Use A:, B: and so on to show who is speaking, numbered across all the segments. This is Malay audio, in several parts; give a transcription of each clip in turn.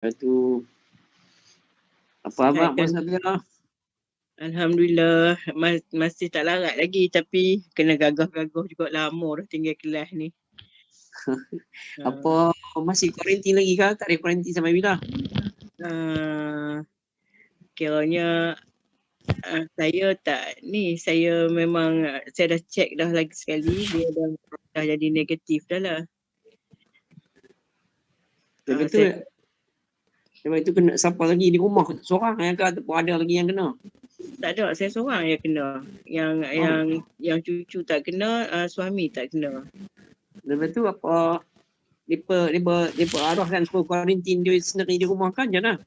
A: Lepas tu apa abang
B: Sihatkan.
A: puasa dia?
B: Alhamdulillah masih tak larat lagi tapi kena gagah-gagah juga lama dah tinggal kelas ni.
A: Apa masih kuarantin lagi ke? Tak ada kuarantin sampai bila?
B: Kiranya saya memang saya dah check dah lagi sekali, dia dah jadi negatif dah lah.
A: Lepas tu kena siapa lagi di rumah? Seorang yang ke ataupun ada lagi yang kena?
B: Tak ada, saya seorang yang kena. Yang cucu tak kena, suami tak kena.
A: Lepas tu apa Mereka arahkan suruh kuarantin dia sendiri di rumah kan je lah.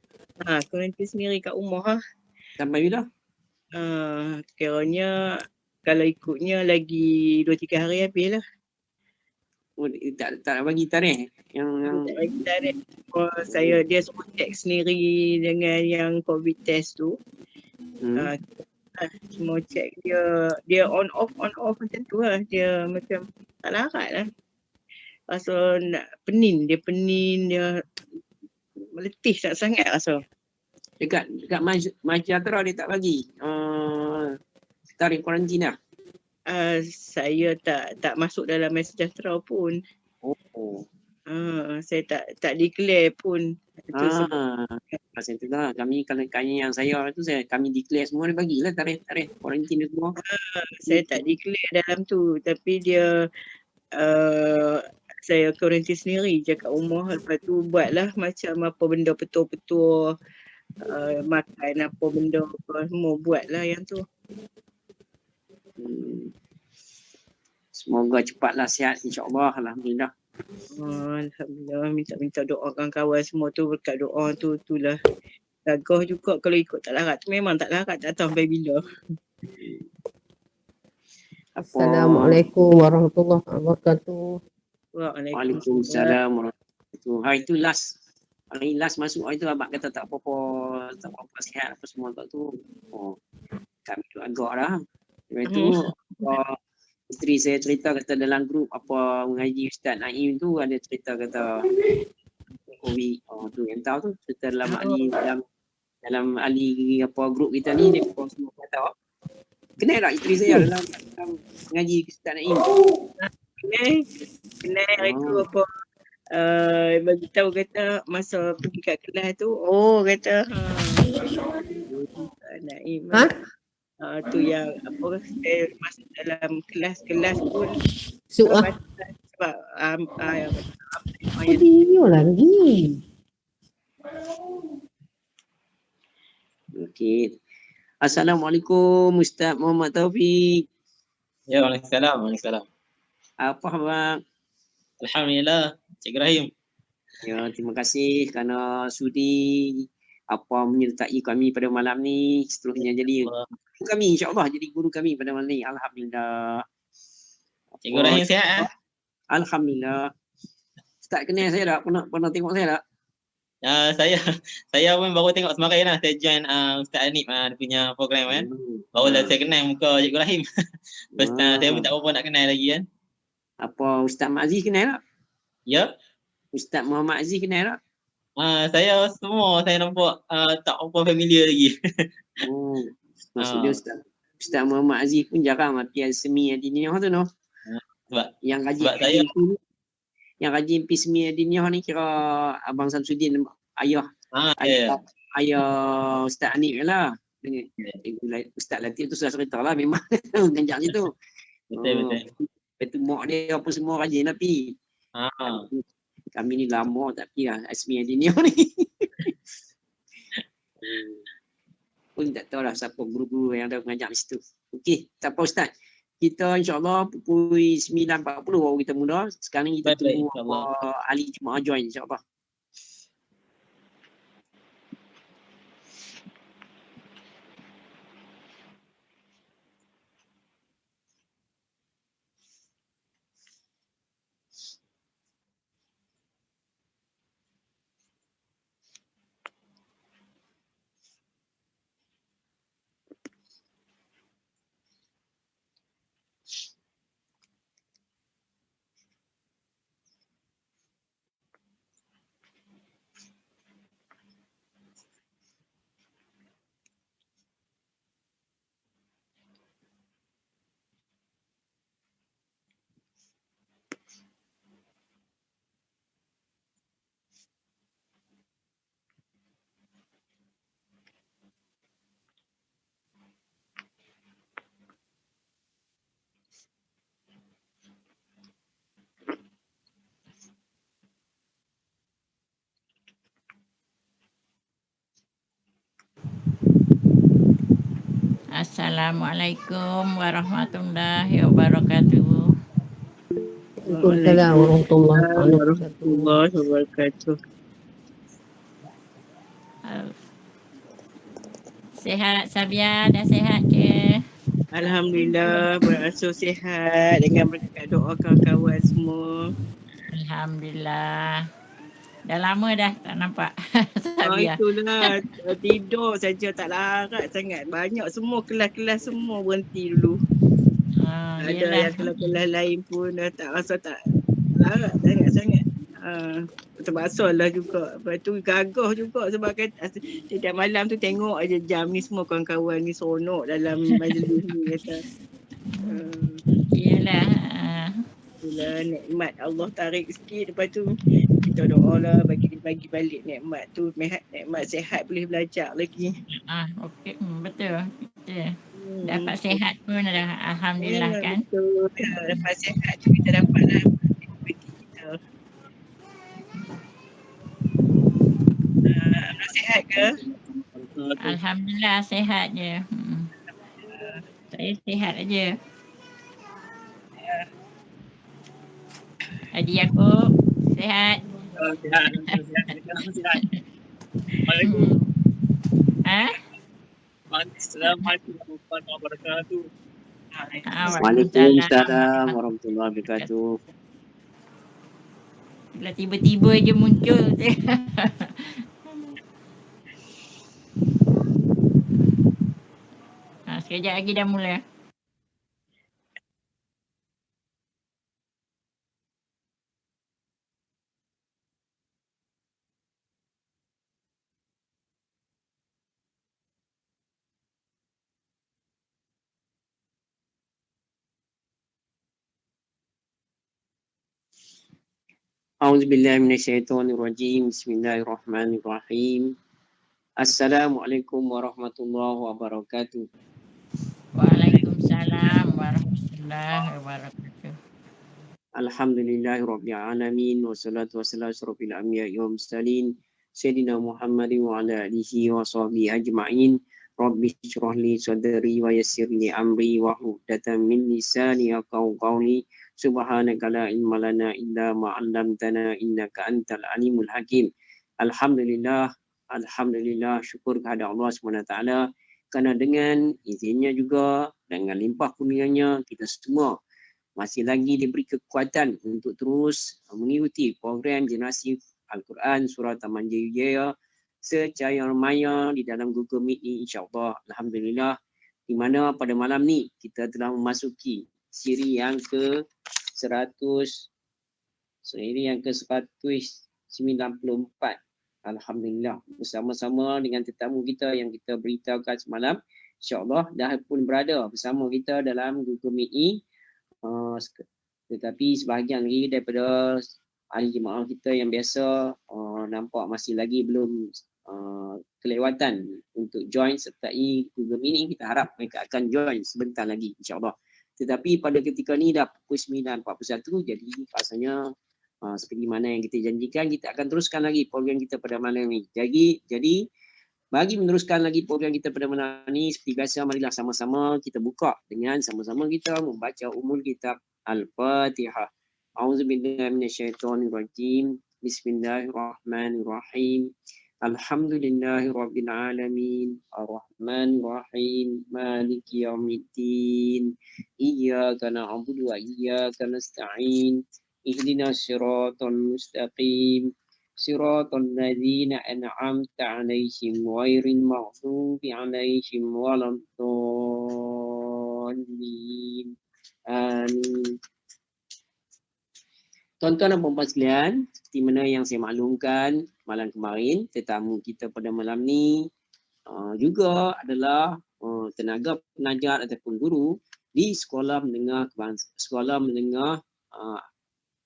B: Kuarantin sendiri kat rumah lah.
A: Sampai bila?
B: Kiranya kalau ikutnya lagi 2-3 hari habis lah.
A: Tak bagi tarikh yang
B: Tak bagi tarikh. Dia suruh check sendiri dengan yang COVID test tu. Semua check dia on off macam tu lah. Dia macam tak larat lah. Rasa penin dia meletih sangat rasa.
A: Dekat Masyatra dia tak bagi tarikh kuarantin lah.
B: Saya tak masuk dalam Sejahtera pun. Saya tak declare pun.
A: Pasal tu lah kami yang saya tu kami declare semua dia bagilah tarikh kuarantin dia semua.
B: Saya tak declare dalam tu tapi dia saya kuarantin sendiri je kat rumah. Lepas tu buatlah macam apa benda petua-petua, makan apa benda semua buatlah yang tu.
A: Semoga cepatlah sihat insya-Allah. Alhamdulillah.
B: Alhamdulillah, minta doakan kawan semua tu berkat doa tu itulah. Gagah juga kalau ikut tak larat tu memang tak larat tak tahu sampai bila.
C: Assalamualaikum warahmatullahi wabarakatuh.
A: Waalaikumsalam warahmatullahi wabarakatuh. Hari tu last masuk hari tu abang kata tak apa-apa sihat apa semua tak tu. Kami tu agak dah. Lepas tu isteri saya cerita kata dalam grup apa mengaji Ustaz Naim tu ada cerita kata COVID tu yang tahu tu cerita dalam ahli apa grup kita ni dia semua kata kenal tak isteri saya dalam mengaji Ustaz Naim?
B: Kenal hari tu apa bagi tahu kata masa pergi kat kelas tu kata Naim tu yang apa masuk dalam kelas pun sebab
C: video lagi.
A: Okey. Assalamualaikum Ustaz Muhammad Taufik.
D: Ya, waalaikumsalam.
A: Apa khabar?
D: Alhamdulillah, Cik Rahim.
A: Ya, terima kasih kerana sudi menyertai kami pada malam ni. Seterusnya jadi guru kami insya-Allah jadi guru kami pada malam ni. Alhamdulillah.
D: Cikgu Rahim sihat?
A: Alhamdulillah. Ustaz kenal saya tak? Pernah tengok saya tak?
D: Saya pun baru tengok semalam lah. Saya join Ustaz Anip dia punya program kan. Barulah saya kenal muka Cikgu Rahim. First time saya pun tak berapa nak kenal lagi kan.
A: Apa Ustaz Mak Aziz kenal tak?
D: Ya.
A: Ustaz Muhammad Aziz kenal tak?
D: Saya nampak tak apa familiar lagi.
A: Maksudnya Ustaz Muhammad Aziz pun jarang mati semi adiniyah tu no.
D: Sebab
A: yang rajin semi adiniyah ni kira Abang Samsudin ayah Ustaz Anip lah. Ustaz Latif tu sudah cerita lah memang ganjak tu.
D: Betul.
A: Itu mak dia apa semua rajin tapi kami ni lama tak pergi lah Asmi Adiniyah ni. Pun tak tahu lah siapa guru-guru yang ada mengajar di situ. Okey, tak apa Ustaz. Kita insyaAllah pukul 9.40 baru kita mula. Sekarang kita tunggu ahli jemaah join insyaAllah.
E: Assalamualaikum warahmatullahi wabarakatuh.
C: Waalaikumsalam warahmatullahi wabarakatuh.
B: warahmatullahi wabarakatuh.
E: Sihat Sabia, dah sihat ke?
B: Alhamdulillah beransur sihat dengan berkat doa kawan-kawan semua.
E: Alhamdulillah. Dah lama dah tak nampak Sabia.
B: Itulah tidur saja tak larat sangat. Banyak semua kelas-kelas semua berhenti dulu. Ada
E: Yelah.
B: yang kelas-kelas lain pun dah tak rasa tak larat sangat-sangat. Terpaksa lah juga. Lepas tu gagah juga sebab kata setiap malam tu tengok aja jam ni semua kawan-kawan ni seronok dalam majlis ni kata.
E: Yelah.
B: Itulah nikmat Allah tarik sikit, lepas tu kita doa lah bagi balik nikmat tu, nikmat sihat boleh belajar lagi.
E: Okey, betul. Dapat sihat pun dah alhamdulillah kan.
B: Betul. Dapat sihat tu kita dapat lah bagi kita. Abang sihat ke?
E: Alhamdulillah sihat je. Saya sihat aja. Haji Yaakob sihat.
D: Sihat. Assalamualaikum warahmatullahi wabarakatuh.
A: Waalaikumsalam warahmatullahi wabarakatuh.
E: Bila tiba-tiba je muncul. Sekejap lagi dah mula.
A: A'udzubillahi minasyaitonirrajim. Bismillahirrahmanirrahim. Assalamualaikum warahmatullahi wabarakatuh.
E: Waalaikumsalam warahmatullahi wabarakatuh.
A: Alhamdulillahirabbil alamin wassalatu wassalamu ala asyrofil anbiya'i wal mursalin sayyidina Muhammadin wa ala alihi wa sahbihi ajma'in. Rabbi shrah li sadri wa yassir li amri wa hludatan min lisani yafqahu qawli. Subhanaka la ilma lana illa ma 'allamtana innaka antal alimul hakim. Alhamdulillah, syukur kepada Allah SWT kerana dengan izinnya juga, dengan limpah kurnianya, kita semua masih lagi diberi kekuatan untuk terus mengikuti program Generasi Al-Quran Surah Taman Jaya secara maya di dalam Google Meet ni, insyaAllah. Alhamdulillah, di mana pada malam ni kita telah memasuki siri yang ke-194. Alhamdulillah, bersama-sama dengan tetamu kita yang kita beritahukan semalam, insyaAllah dah pun berada bersama kita dalam Google Meet ni. Tetapi sebahagian lagi daripada ahli jemaah kita yang biasa nampak masih lagi belum kelewatan untuk join sertai Google Meet ni. Kita harap mereka akan join sebentar lagi, insyaAllah. Tetapi pada ketika ni dah pukul 9.41, jadi rasanya seperti mana yang kita janjikan, kita akan teruskan lagi program kita pada malam ni. Jadi bagi meneruskan lagi program kita pada malam ni, seperti biasa, marilah sama-sama kita buka dengan sama-sama kita membaca umul kitab Al-Fatihah. A'udzubillahi minasyaitonirrajim. Bismillahirrahmanirrahim. Alhamdulillahirabbil alamin. Arrahmanirrahim. Maliki yaumiddin. Iyyaka na'budu wa iyyaka nasta'in. Ihdinas siratal mustaqim. Siratal ladzina an'amta 'alaihim ghairil maghdubi alaihim waladdallin. Amin. Tuan-tuan dan puan-puan sekalian, seperti mana yang saya maklumkan malam kemarin, tetamu kita pada malam ni juga adalah tenaga pengajar ataupun guru di sekolah menengah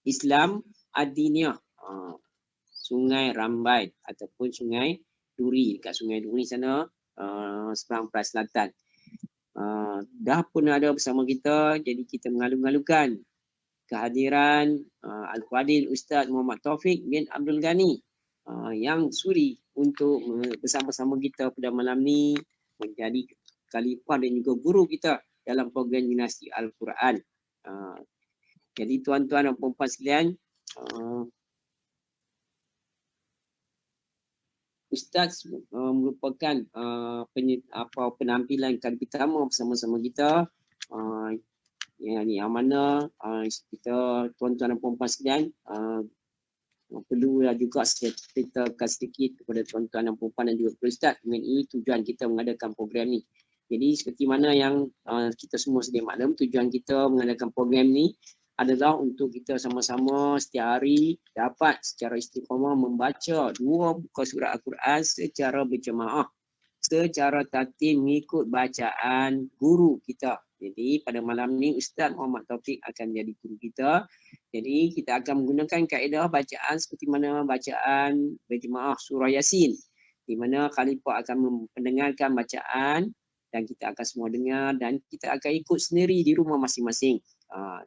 A: Islam Adiniyah Sungai Rambai ataupun Sungai Duri, dekat Sungai Duri sana, seberang Perak Selatan. Dah pun ada bersama kita, jadi kita mengalu-alukan kehadiran Al-Fadil Ustaz Muhammad Taufik bin Abdul Ghani yang sudi untuk bersama-sama kita pada malam ni menjadi khalifah dan juga guru kita dalam program dinasti Al-Quran. Jadi tuan-tuan dan puan-puan sekalian, Ustaz merupakan penampilan kali pertama bersama-sama kita. Yang mana kita tuan-tuan dan puan-puan sekalian perlulah juga saya ceritakan sedikit kepada tuan-tuan dan puan-puan dan juga kepada Ustaz mengenai tujuan kita mengadakan program ni. Jadi seperti mana yang kita semua sedia maklum, tujuan kita mengadakan program ni adalah untuk kita sama-sama setiap hari dapat secara istiqamah membaca 2 buku surat Al-Quran secara berjemaah, secara tertib mengikut bacaan guru kita. Jadi pada malam ni Ustaz Muhammad Taufik akan jadi guru kita. Jadi kita akan menggunakan kaedah bacaan seperti mana bacaan berjemaah surah Yasin, di mana khalifah akan mendengarkan bacaan dan kita akan semua dengar dan kita akan ikut sendiri di rumah masing-masing.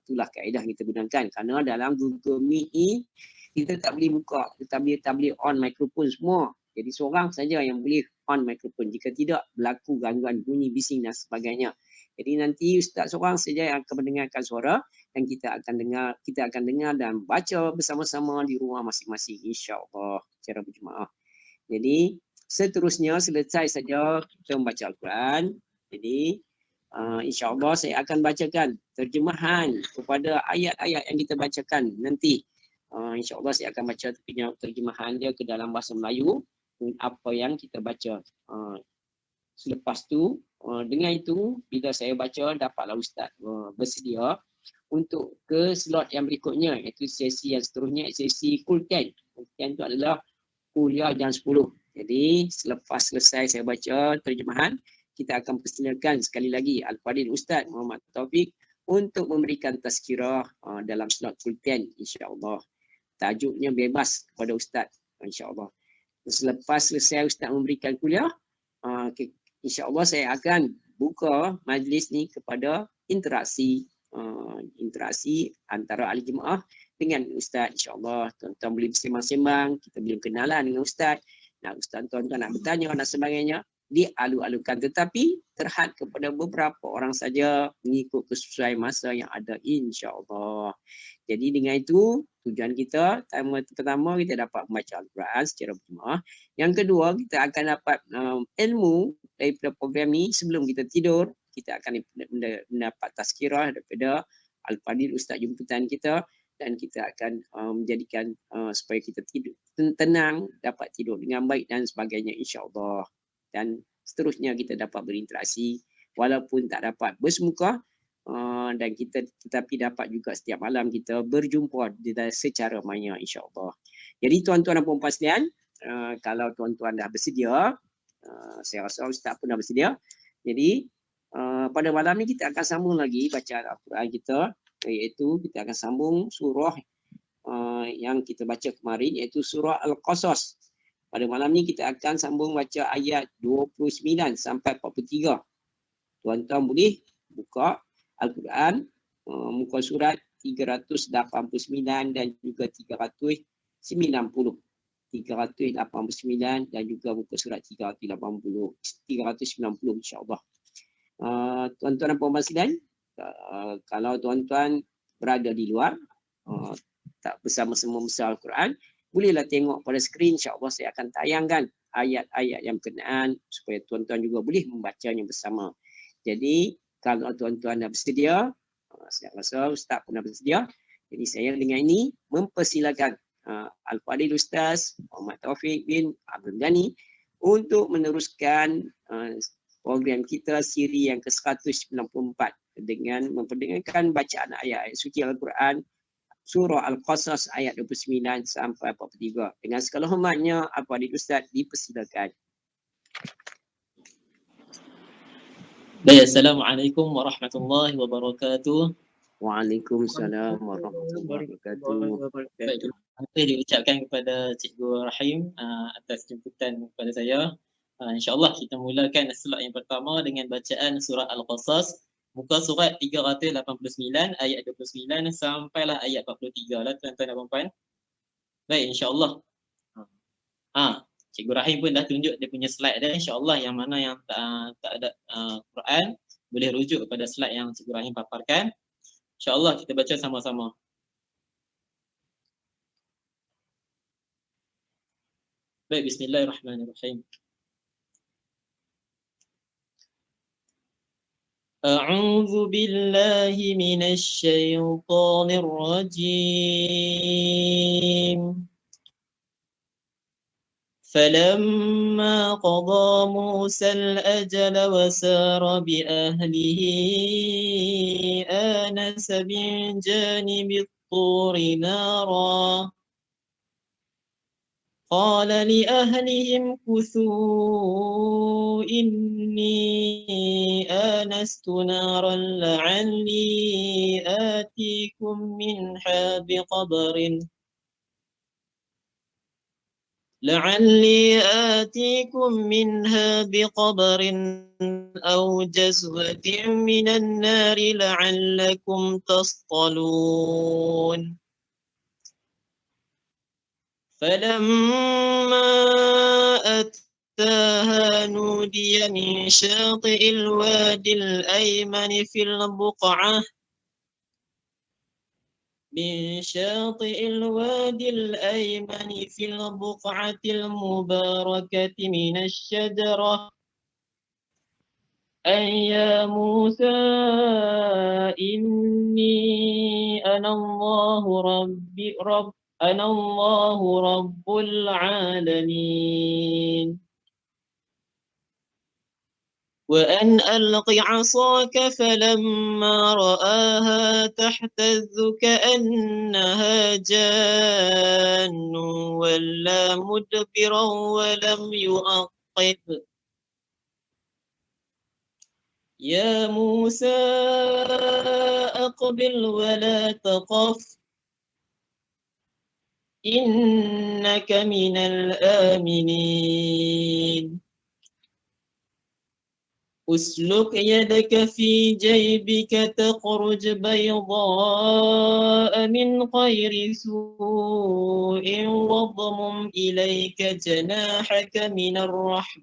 A: Itulah kaedah kita gunakan, kerana dalam Google Meet ni kita tak boleh buka, kita tak boleh on mikrofon semua. Jadi seorang saja yang boleh on mikrofon, jika tidak berlaku gangguan bunyi bising dan sebagainya. Jadi nanti Ustaz seorang saja yang akan mendengarkan suara dan kita akan dengar dan baca bersama-sama di rumah masing-masing, insya-Allah secara berjemaah. Jadi seterusnya selesai saja kita membaca Al-Quran. Jadi insya-Allah saya akan bacakan terjemahan kepada ayat-ayat yang kita bacakan nanti. Insya-Allah saya akan baca terjemahan dia ke dalam bahasa Melayu apa yang kita baca. Selepas tu, dengan itu bila saya baca dapatlah Ustaz bersedia untuk ke slot yang berikutnya, iaitu sesi yang seterusnya, sesi Cool 10. Cool 10 itu adalah kuliah jam 10. Jadi selepas selesai saya baca terjemahan, kita akan persilakan sekali lagi Al-Fadhil Ustaz Muhammad Taufik untuk memberikan tazkirah dalam slot Cool 10, insya-Allah. Tajuknya bebas kepada Ustaz, insya-Allah. Selepas selesai Ustaz memberikan kuliah, insya-Allah saya akan buka majlis ni kepada interaksi antara ahli jemaah dengan Ustaz, insya-Allah. Tuan-tuan boleh sembang-sembang, kita boleh kenalan dengan Ustaz. Tuan-tuan nak bertanya dan sebagainya, dialu-alukan, tetapi terhad kepada beberapa orang saja mengikut kesesuaian masa yang ada, insya-Allah. Jadi dengan itu tujuan kita pertama kita dapat membaca Al-Quran secara berjemaah. Yang kedua kita akan dapat ilmu daripada program ni. Sebelum kita tidur kita akan mendapat tazkirah daripada Al-Fadhil Ustaz jemputan kita dan kita akan menjadikan supaya kita tidur tenang, dapat tidur dengan baik dan sebagainya, insya-Allah. Dan seterusnya kita dapat berinteraksi walaupun tak dapat bersemuka, dan kita tetapi dapat juga setiap malam kita berjumpa secara maya, insya-Allah. Jadi tuan-tuan dan puan-puan sekalian, kalau tuan-tuan dah bersedia, saya rasa Ustaz pun dah bersedia. Jadi pada malam ni kita akan sambung lagi bacaan Al-Quran kita, iaitu kita akan sambung surah yang kita baca kemarin, iaitu surah Al-Qasas. Pada malam ni kita akan sambung baca ayat 29 sampai 43. Tuan-tuan boleh buka Al-Quran muka surat 389 dan juga 390. 389 dan juga muka surat 390 insya-Allah. Tuan-tuan dan puan-puan sekalian, kalau tuan-tuan berada di luar tak bersama-sama membaca Al-Quran, bolehlah tengok pada skrin, insya-Allah saya akan tayangkan ayat-ayat yang berkenaan supaya tuan-tuan juga boleh membacanya bersama. Jadi kalau tuan-tuan dah bersedia, saya rasa Ustaz pun dah bersedia. Jadi saya dengan ini mempersilakan Al-Fadhil Ustaz Muhammad Taufik bin Abdul Ghani untuk meneruskan program kita siri yang ke-194 dengan memperdengarkan bacaan ayat-ayat suci Al-Quran surah Al-Qasas ayat 29 sampai 43. Dengan segala hormatnya Al-Fadhil Ustaz dipersilakan.
D: Baik, Assalamualaikum warahmatullahi wabarakatuh.
A: Waalaikumsalam warahmatullahi wabarakatuh.
D: Baik, terima kasih diucapkan kepada Cikgu Rahim atas jemputan kepada saya. InsyaAllah kita mulakan slot yang pertama dengan bacaan surah Al-Qasas, muka surat 389 ayat 29 sampailah ayat 43 lah tuan-tuan dan puan-puan. Baik, insya-Allah. Cikgu Rahim pun dah tunjuk dia punya slide dia, insya-Allah yang mana yang tak ada Quran boleh rujuk kepada slide yang Cikgu Rahim paparkan. InsyaAllah kita baca sama-sama. Baik, bismillahirrahmanirrahim. A'udzu billahi minasy syaithanir rajim. فلما قضى موسى الأجل وسار بأهله آنس من جانب الطور نارا قال لأهلهم كثوا إني آنست نارا لعلي آتيكم منها بقبر أو جزوة من النار لعلكم تصطلون فلما أتاها نودي من شاطئ الوادي الأيمن في البقعة المباركة من الشجرة أن يا موسى إني أنا الله رب العالمين وأن ألق عصاك فلما رآها تهتز كأنها جان ولا مدبرا ولم يعقب يا موسى أقبل ولا تخف إنك من الآمنين أسلك يدك في جيبك تخرج بيضاء من غير سوء واضمم إليك جناحك من الرحم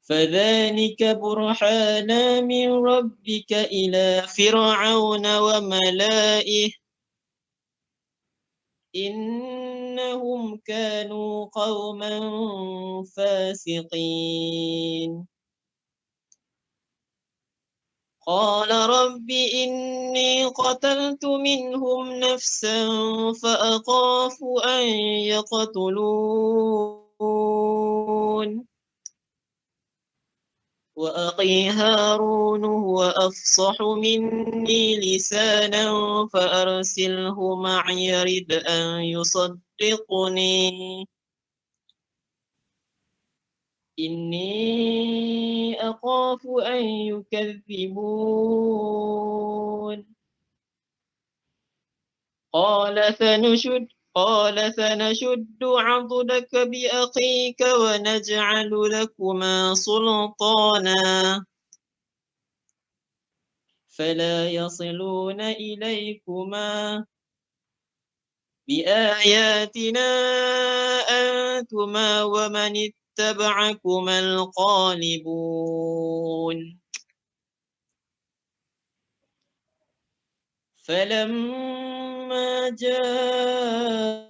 D: فذلك برهانان من ربك إلى فرعون وملئه إنهم كانوا قوما فاسقين قال رب إني قتلت منهم نفسا فأخاف أن يقتلون وأخي هارون هو أفصح مني لسانا فأرسله معي يرد أن يصدقني إني أخاف أن يكذبون قال سنشد عضدك بأخيك ونجعل لكما سلطانا فلا يصلون إليكما بآياتنا أنتما ومن اتبعكما الغالبون فلما جاءهم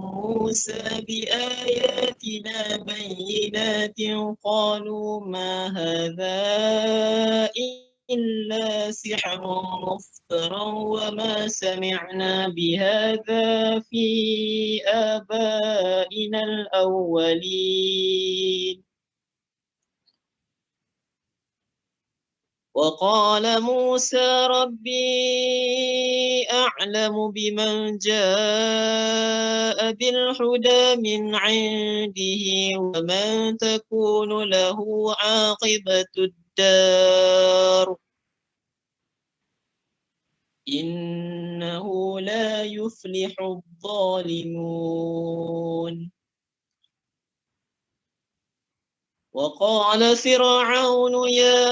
D: موسى بآياتنا بينات قالوا ما هذا إلا سحر مفترى وما سمعنا بهذا في آبائنا الأولين وقال موسى ربي أعلم بمن جاء بالهدى من عنده ومن تكون له عاقبة الدار إنه لا يفلح الظالمون وقال فرعون يا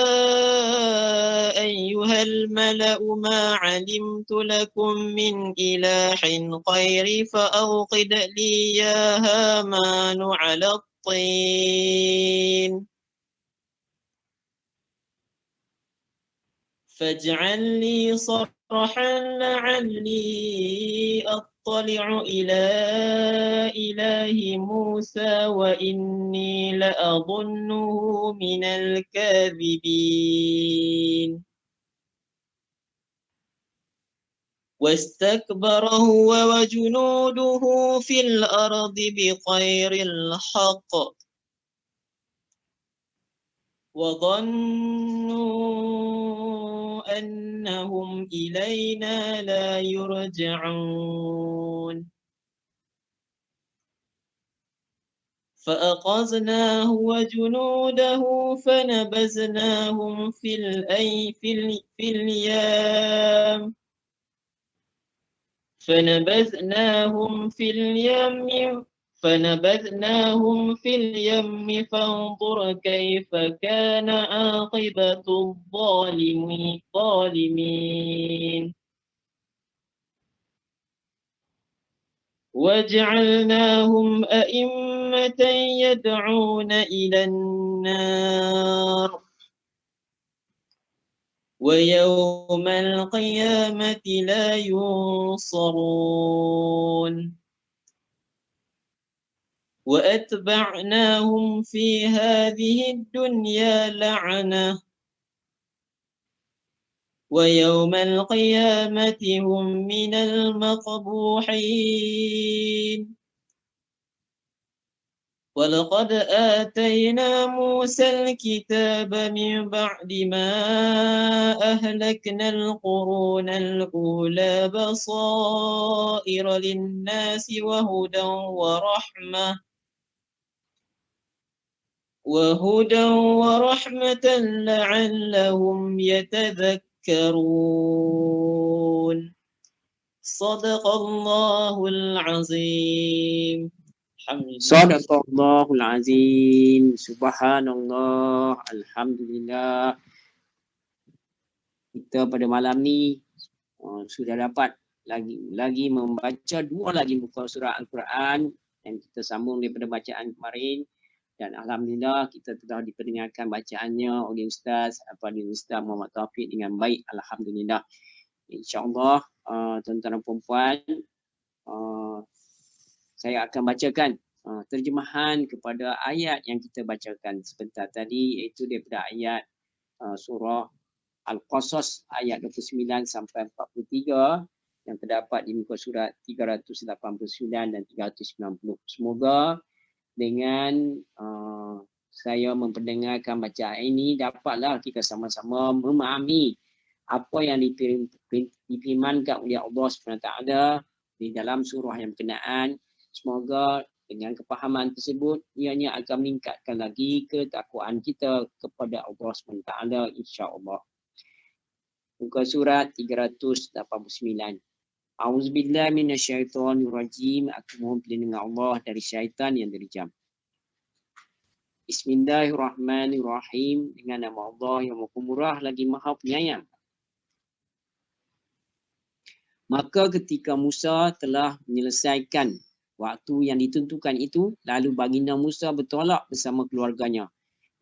D: أيها الملأ ما علمت لكم من إله غيري فأوقد لي يا هامان على الطين فاجعل لي صرحا لعلي أطلع إلى إله موسى وإني لأظنه من الكاذبين واستكبر هو وجنوده في الأرض بغير الحق وظنوا أنهم إلينا لا يرجعون فأخذناه وجنوده فنبذناهم في اليم فنبذناهم في اليم فانظر كيف كان عاقبة الظالمين وجعلناهم أئمة يدعون إلى النار ويوم القيامة لا ينصرون وأتبعناهم في هذه الدنيا لعنة ويوم القيامة هم من المقبوحين ولقد آتينا موسى الكتاب من بعد ما أهلكنا القرون الأولى بصائر للناس وهدى ورحمة لعلهم يتذكرون صدق الله العظيم.
A: Sadaqallahul azim. Subhanallah. Alhamdulillah. Kita pada malam ni sudah dapat lagi membaca dua lagi muka surah Al-Quran yang kita sambung daripada bacaan kemarin, dan alhamdulillah kita telah diperdengarkan bacaannya oleh Ustaz Ustaz Muhammad Taufiq dengan baik, alhamdulillah. InsyaAllah tuan-tuan dan puan-puan, saya akan bacakan terjemahan kepada ayat yang kita bacakan sebentar tadi, iaitu daripada ayat surah Al-Qasas ayat 29 sampai 43 yang terdapat di muka surat 389 dan 390. Semoga dengan saya memperdengarkan bacaan ini dapatlah kita sama-sama memahami apa yang difirmankan oleh Allah SWT di dalam surah yang berkenaan. Semoga dengan kepahaman tersebut ianya akan meningkatkan lagi ketakwaan kita kepada Allah SWT, insya-Allah. Muka surat 389. A'udzubillahi minasyaitonirrajim. Aku mohon perlindungan Allah dari syaitan yang derjam. Bismillahirrahmanirrahim. Dengan nama Allah yang Maha Pemurah lagi Maha Penyayang. Maka ketika Musa telah menyelesaikan waktu yang ditentukan itu, lalu baginda Musa bertolak bersama keluarganya.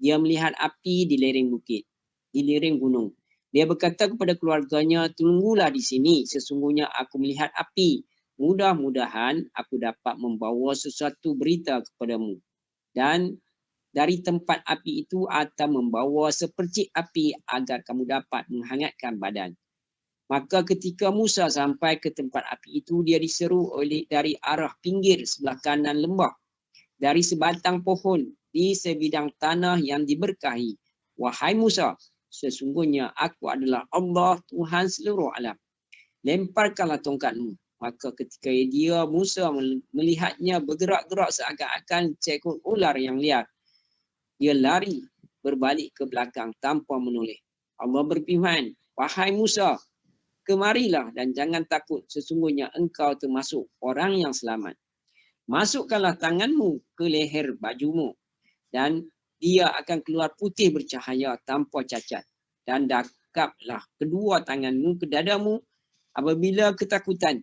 A: Dia melihat api di lereng bukit, di lereng gunung. Dia berkata kepada keluarganya, tunggulah di sini, sesungguhnya aku melihat api. Mudah-mudahan aku dapat membawa sesuatu berita kepadamu. Dan dari tempat api itu akan membawa sepercik api agar kamu dapat menghangatkan badan. Maka ketika Musa sampai ke tempat api itu, dia diseru dari arah pinggir sebelah kanan lembah, dari sebatang pohon di sebidang tanah yang diberkahi. Wahai Musa, sesungguhnya aku adalah Allah, Tuhan seluruh alam. Lemparkanlah tongkatmu. Maka ketika dia Musa melihatnya bergerak-gerak seakan-akan seekor ular yang liar, dia lari berbalik ke belakang tanpa menoleh. Allah berfirman, wahai Musa, kemarilah dan jangan takut, sesungguhnya engkau termasuk orang yang selamat. Masukkanlah tanganmu ke leher bajumu dan dia akan keluar putih bercahaya tanpa cacat. Dan dakaplah kedua tanganmu ke dadamu apabila ketakutan.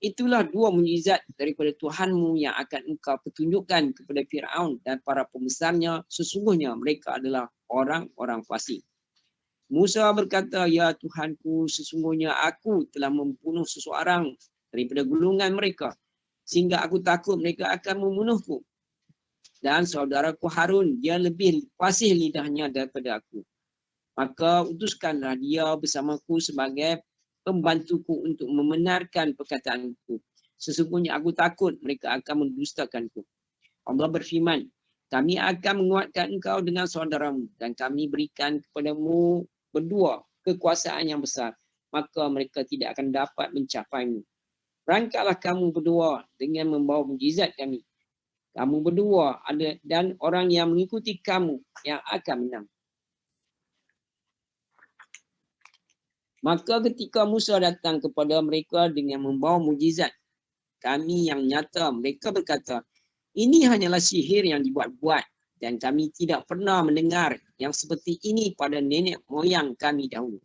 A: Itulah dua mukjizat daripada Tuhanmu yang akan engkau pertunjukkan kepada Firaun dan para pembesarnya. Sesungguhnya mereka adalah orang-orang fasik. Musa berkata, ya Tuhanku, sesungguhnya aku telah membunuh seseorang daripada golongan mereka, sehingga aku takut mereka akan membunuhku. Dan saudaraku Harun, dia lebih fasih lidahnya daripada aku. Maka utuskanlah dia bersamaku sebagai pembantuku untuk membenarkan perkataanku. Sesungguhnya aku takut mereka akan mendustakanku. Allah berfirman, kami akan menguatkan engkau dengan saudaramu dan kami berikan kepadamu berdua kekuasaan yang besar. Maka mereka tidak akan dapat mencapaimu. Berangkatlah kamu berdua dengan membawa mukjizat kami. Kamu berdua ada dan orang yang mengikuti kamu yang akan menang. Maka ketika Musa datang kepada mereka dengan membawa mukjizat kami yang nyata, mereka berkata, ini hanyalah sihir yang dibuat-buat dan kami tidak pernah mendengar yang seperti ini pada nenek moyang kami dahulu.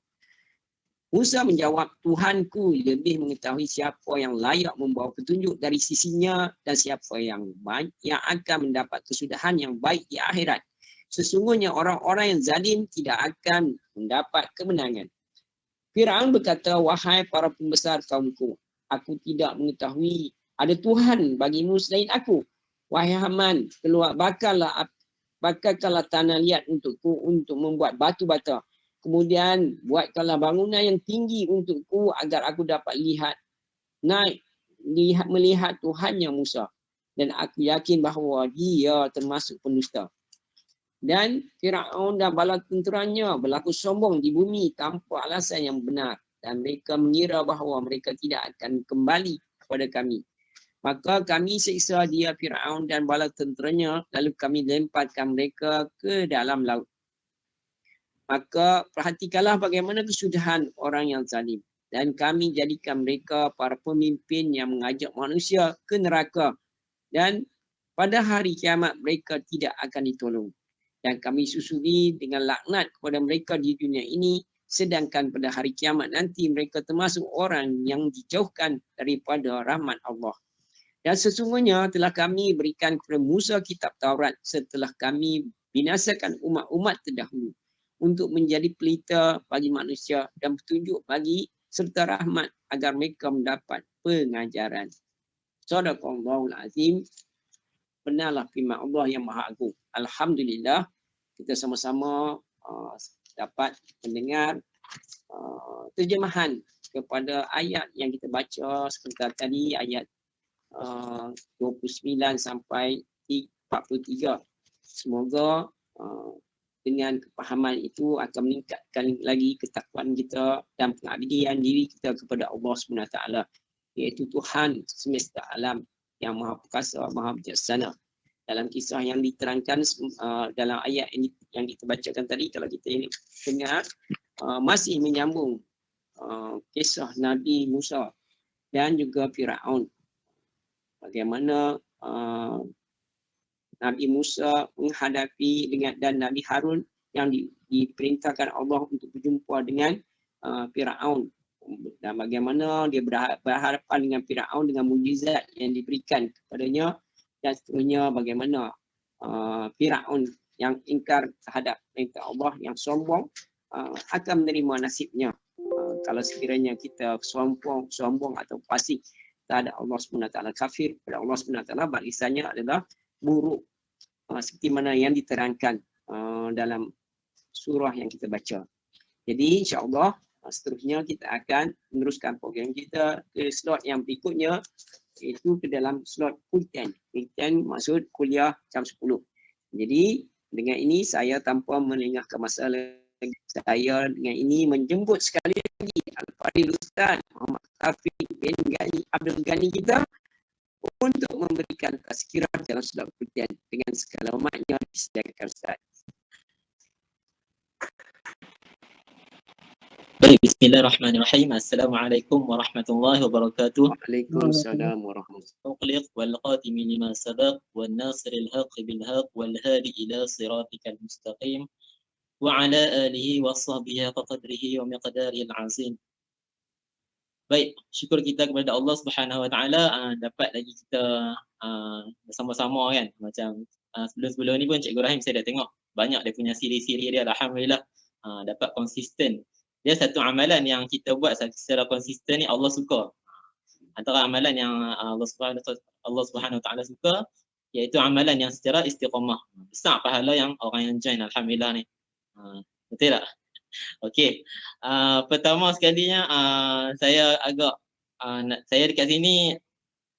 A: Musa menjawab, Tuhanku lebih mengetahui siapa yang layak membawa petunjuk dari sisinya dan siapa yang baik yang akan mendapat kesudahan yang baik di akhirat. Sesungguhnya orang-orang yang zalim tidak akan mendapat kemenangan. Firaun berkata, wahai para pembesar kaumku, aku tidak mengetahui ada Tuhan bagimu selain aku. Wahai Haman, bakarkanlah tanah liat untukku untuk membuat batu bata. Kemudian buatkanlah bangunan yang tinggi untukku agar aku dapat melihat Tuhannya Musa. Dan aku yakin bahawa dia termasuk pendusta. Dan Firaun dan bala tenteranya berlaku sombong di bumi tanpa alasan yang benar. Dan mereka mengira bahawa mereka tidak akan kembali kepada kami. Maka kami siksa dia Firaun dan bala tenteranya, lalu kami lemparkan mereka ke dalam laut. Maka perhatikanlah bagaimana kesudahan orang yang zalim. Dan kami jadikan mereka para pemimpin yang mengajak manusia ke neraka. Dan pada hari kiamat mereka tidak akan ditolong. Dan kami susuri dengan laknat kepada mereka di dunia ini, sedangkan pada hari kiamat nanti mereka termasuk orang yang dijauhkan daripada rahmat Allah. Dan sesungguhnya telah kami berikan kepada Musa kitab Taurat setelah kami binasakan umat-umat terdahulu untuk menjadi pelita bagi manusia dan petunjuk bagi serta rahmat agar mereka mendapat pengajaran. Sadaqallahul azim. Benarlah firman Allah yang Maha Agung. Alhamdulillah kita sama-sama dapat mendengar terjemahan kepada ayat yang kita baca sebentar tadi, ayat 29 sampai 43. Semoga dengan kepahaman itu akan meningkatkan lagi ketakwaan kita dan pengabdian diri kita kepada Allah SWT, iaitu Tuhan semesta alam yang Maha Perkasa, Maha Bijaksana. Dalam kisah yang diterangkan dalam ayat yang kita bacakan tadi, kalau kita ini dengar, masih menyambung kisah Nabi Musa dan juga Firaun. Bagaimana Nabi Musa menghadapi dan Nabi Harun yang diperintahkan Allah untuk berjumpa dengan Firaun. Dan bagaimana dia berhadapan dengan Firaun dengan mukjizat yang diberikan kepadanya, dan seterusnya bagaimana Firaun yang ingkar terhadap perintah Allah, yang sombong, akan menerima nasibnya kalau sekiranya kita sombong atau fasik terhadap Allah SWT, kafir kepada Allah SWT, barisannya adalah buruk seperti mana yang diterangkan dalam surah yang kita baca. Jadi insya-Allah seterusnya kita akan meneruskan program kita ke slot yang berikutnya, iaitu ke dalam slot Kulten. Kulten maksud kuliah jam 10. Jadi dengan ini saya tanpa melengahkan masa lagi, saya dengan ini menjemput sekali lagi Al-Fadhil Ustaz Muhammad Taufik bin Ghani Abdul Ghani kita untuk memberikan tazkirah dalam slot Kulten dengan segala makna disediakan Ustaz.
D: Baik, bismillahirrahmanirrahim. Assalamualaikum warahmatullahi wabarakatuh.
A: Waalaikumsalam warahmatullahi
D: أغلق والقاتم لما سبق والناصر الحق بالحق والهادي إلى صراطك المستقيم وعلى آله وصحبه وقدره ومقداره العظيم. Baik, syukur kita kepada Allah Subhanahu Wa Taala dapat lagi kita bersama-sama kan. Macam sebelum-sebelum ni pun Cikgu Rahim saya dah tengok banyak dia punya siri-siri dia, alhamdulillah dapat konsisten. Dia satu amalan yang kita buat secara konsisten ni Allah suka. Antara amalan yang Allah Subhanahu Wa Taala suka iaitu amalan yang secara istiqamah. Besar pahala yang orang yang join, alhamdulillah ni. Betul tak? Okey. Pertama sekalinya saya agak saya dekat sini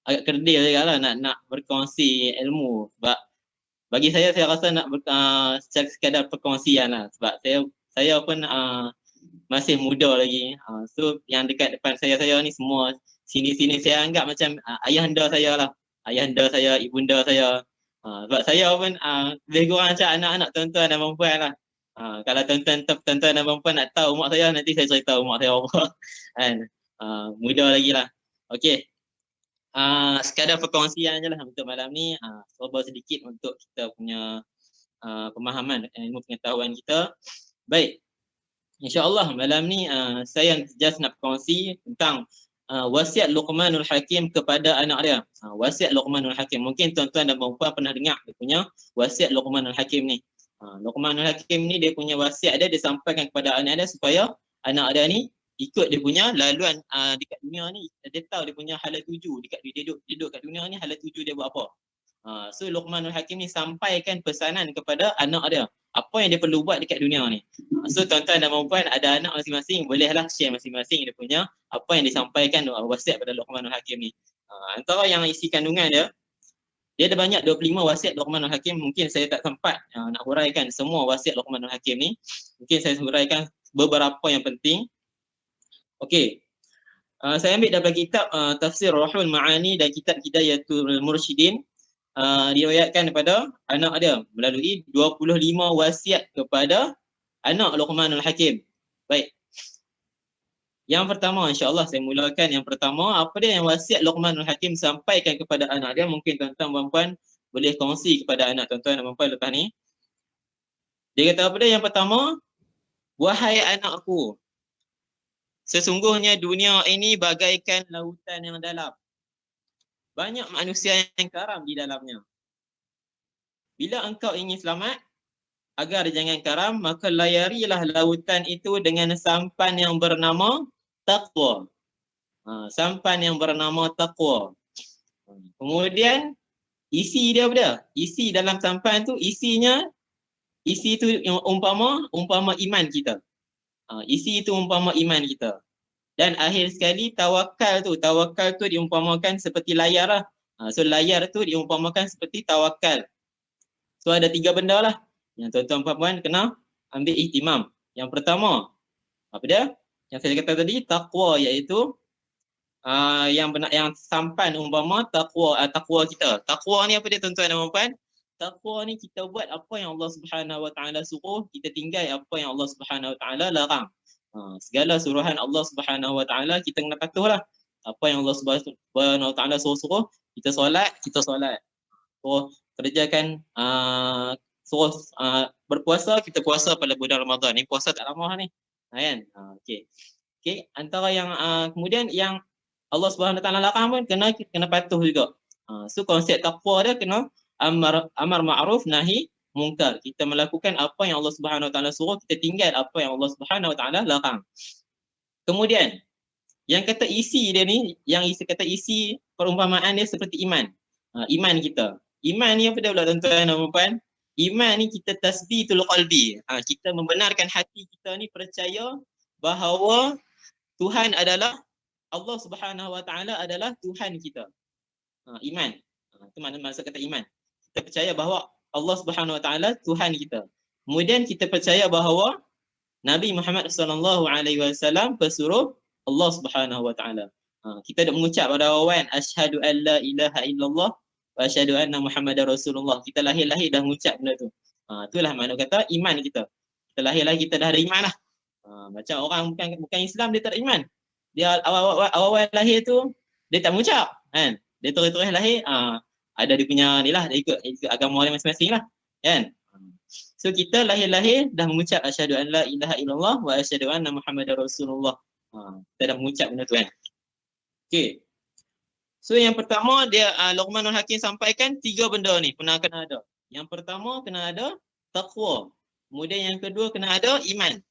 D: agak kerdil jugalah nak berkongsi ilmu, sebab bagi saya rasa nak sekadar perkongsian lah, sebab saya pun masih muda lagi. So yang dekat depan saya ni semua sini saya anggap macam ayahanda saya lah. Ayahanda saya, ibunda saya. Sebab saya pun lebih kurang macam anak-anak tuan-tuan dan perempuan lah. Kalau tuan-tuan dan perempuan nak tahu mak saya, nanti saya cerita mak saya apa. Kan? Muda lagi lah. Okey. Sekadar perkongsian je lah untuk malam ni. Serba sedikit untuk kita punya pemahaman, ilmu pengetahuan kita. Baik. InsyaAllah malam ni saya just nak berkongsi tentang wasiat Luqmanul Hakim kepada anak dia. Wasiat Luqmanul Hakim. Mungkin tuan-tuan dan perempuan pernah dengar dia punya wasiat Luqmanul Hakim ni. Luqmanul Hakim ni dia punya wasiat dia disampaikan kepada anak dia supaya anak dia ni ikut dia punya laluan dekat dunia ni. Dia tahu dia punya hala tuju dekat dia duduk kat dunia ni, hala tuju dia buat apa. So Luqmanul Hakim ni sampaikan pesanan kepada anak dia, apa yang dia perlu buat dekat dunia ni. So tuan-tuan dan puan ada anak masing-masing, bolehlah share masing-masing dia punya apa yang disampaikan wasiat pada Luqmanul Hakim ni. Antara yang isi kandungan dia ada banyak 25 wasiat Luqmanul Hakim. Mungkin saya tak sempat nak huraikan semua wasiat Luqmanul Hakim ni. Mungkin saya huraikan beberapa yang penting. Okey. Saya ambil daripada kitab Tafsir Ruhul Ma'ani dan kitab Hidayatul Mursyidin. Diriwayatkan daripada anak dia melalui 25 wasiat kepada anak Luqmanul Hakim. Baik. Yang pertama, insya-Allah saya mulakan yang pertama, apa dia yang wasiat Luqmanul Hakim sampaikan kepada anak dia. Mungkin tuan-tuan dan puan boleh kongsi kepada anak tuan-tuan dan puan lepas ni. Dia kata apa dia yang pertama? Wahai anakku, sesungguhnya dunia ini bagaikan lautan yang dalam. Banyak manusia yang karam di dalamnya. Bila engkau ingin selamat, agar jangan karam, maka layarilah lautan itu dengan sampan yang bernama taqwa. Sampan yang bernama taqwa. Kemudian isi dia apa? Isi dalam sampan tu isi tu umpama iman kita. Isi itu umpama iman kita. Dan akhir sekali tawakal tu diumpamakan seperti layar lah. So layar tu diumpamakan seperti tawakal. So ada 3 benda lah yang tuan-tuan puan kena ambil ihtimam. Yang pertama, apa dia? Yang saya kata tadi, taqwa, iaitu yang sampan umpama taqwa kita. Taqwa ni apa dia tuan-tuan dan puan? Taqwa ni kita buat apa yang Allah Subhanahu Wa Taala suruh, kita tinggal apa yang Allah Subhanahu Wa Taala larang. Segala suruhan Allah Subhanahu Wa Taala kita kena patuhlah. Apa yang Allah Subhanahu Wa Taala suruh, kita solat. So kerjakan suruh berpuasa, kita puasa pada bulan Ramadan. Ni puasa tak lama ni. Kan? Okey, antara yang kemudian yang Allah Subhanahu Wa Taala larang pun kena patuh juga. So konsep takwa dia kena amar ma'ruf nahi mungkar. Kita melakukan apa yang Allah Subhanahu Wa Taala suruh, kita tinggal apa yang Allah Subhanahu Wa Taala larang. Kemudian yang kata isi dia ni, kata isi perumpamaan dia seperti iman. Iman kita. Iman ni apa dia pula tuan-tuan dan puan? Iman ni kita tasbitul qalbi. Kita membenarkan hati kita ni percaya bahawa Tuhan adalah Allah Subhanahu Wa Taala adalah Tuhan kita. Iman. Itu maksud kata iman. Kita percaya bahawa Allah Subhanahu Wa Taala Tuhan kita. Kemudian kita percaya bahawa Nabi Muhammad sallallahu alaihi wasallam pesuruh Allah Subhanahu Wa Taala. Kita dah mengucap pada awan asyhadu an la ilaha illallah wa asyhadu anna Muhammadar Rasulullah. Kita lahir dah mengucap benda tu. Itulah makna kata iman kita. Kita lahir kita dah ada iman lah. Macam orang bukan Islam dia tak ada iman. Dia awal-awal lahir tu dia tak mengucap kan. Dia terus-terus lahir ada dia punya ni lah, dia ikut agama dia masing-masing lah kan. So kita lahir-lahir dah mengucap asyhadu an la ilaha illallah wa asyhadu anna muhammadar rasulullah. Kita dah mengucap benda tu kan. Okey. So yang pertama dia Luqmanul Hakim sampaikan 3 benda ni kena ada. Yang pertama kena ada taqwa. Kemudian yang kedua kena ada iman.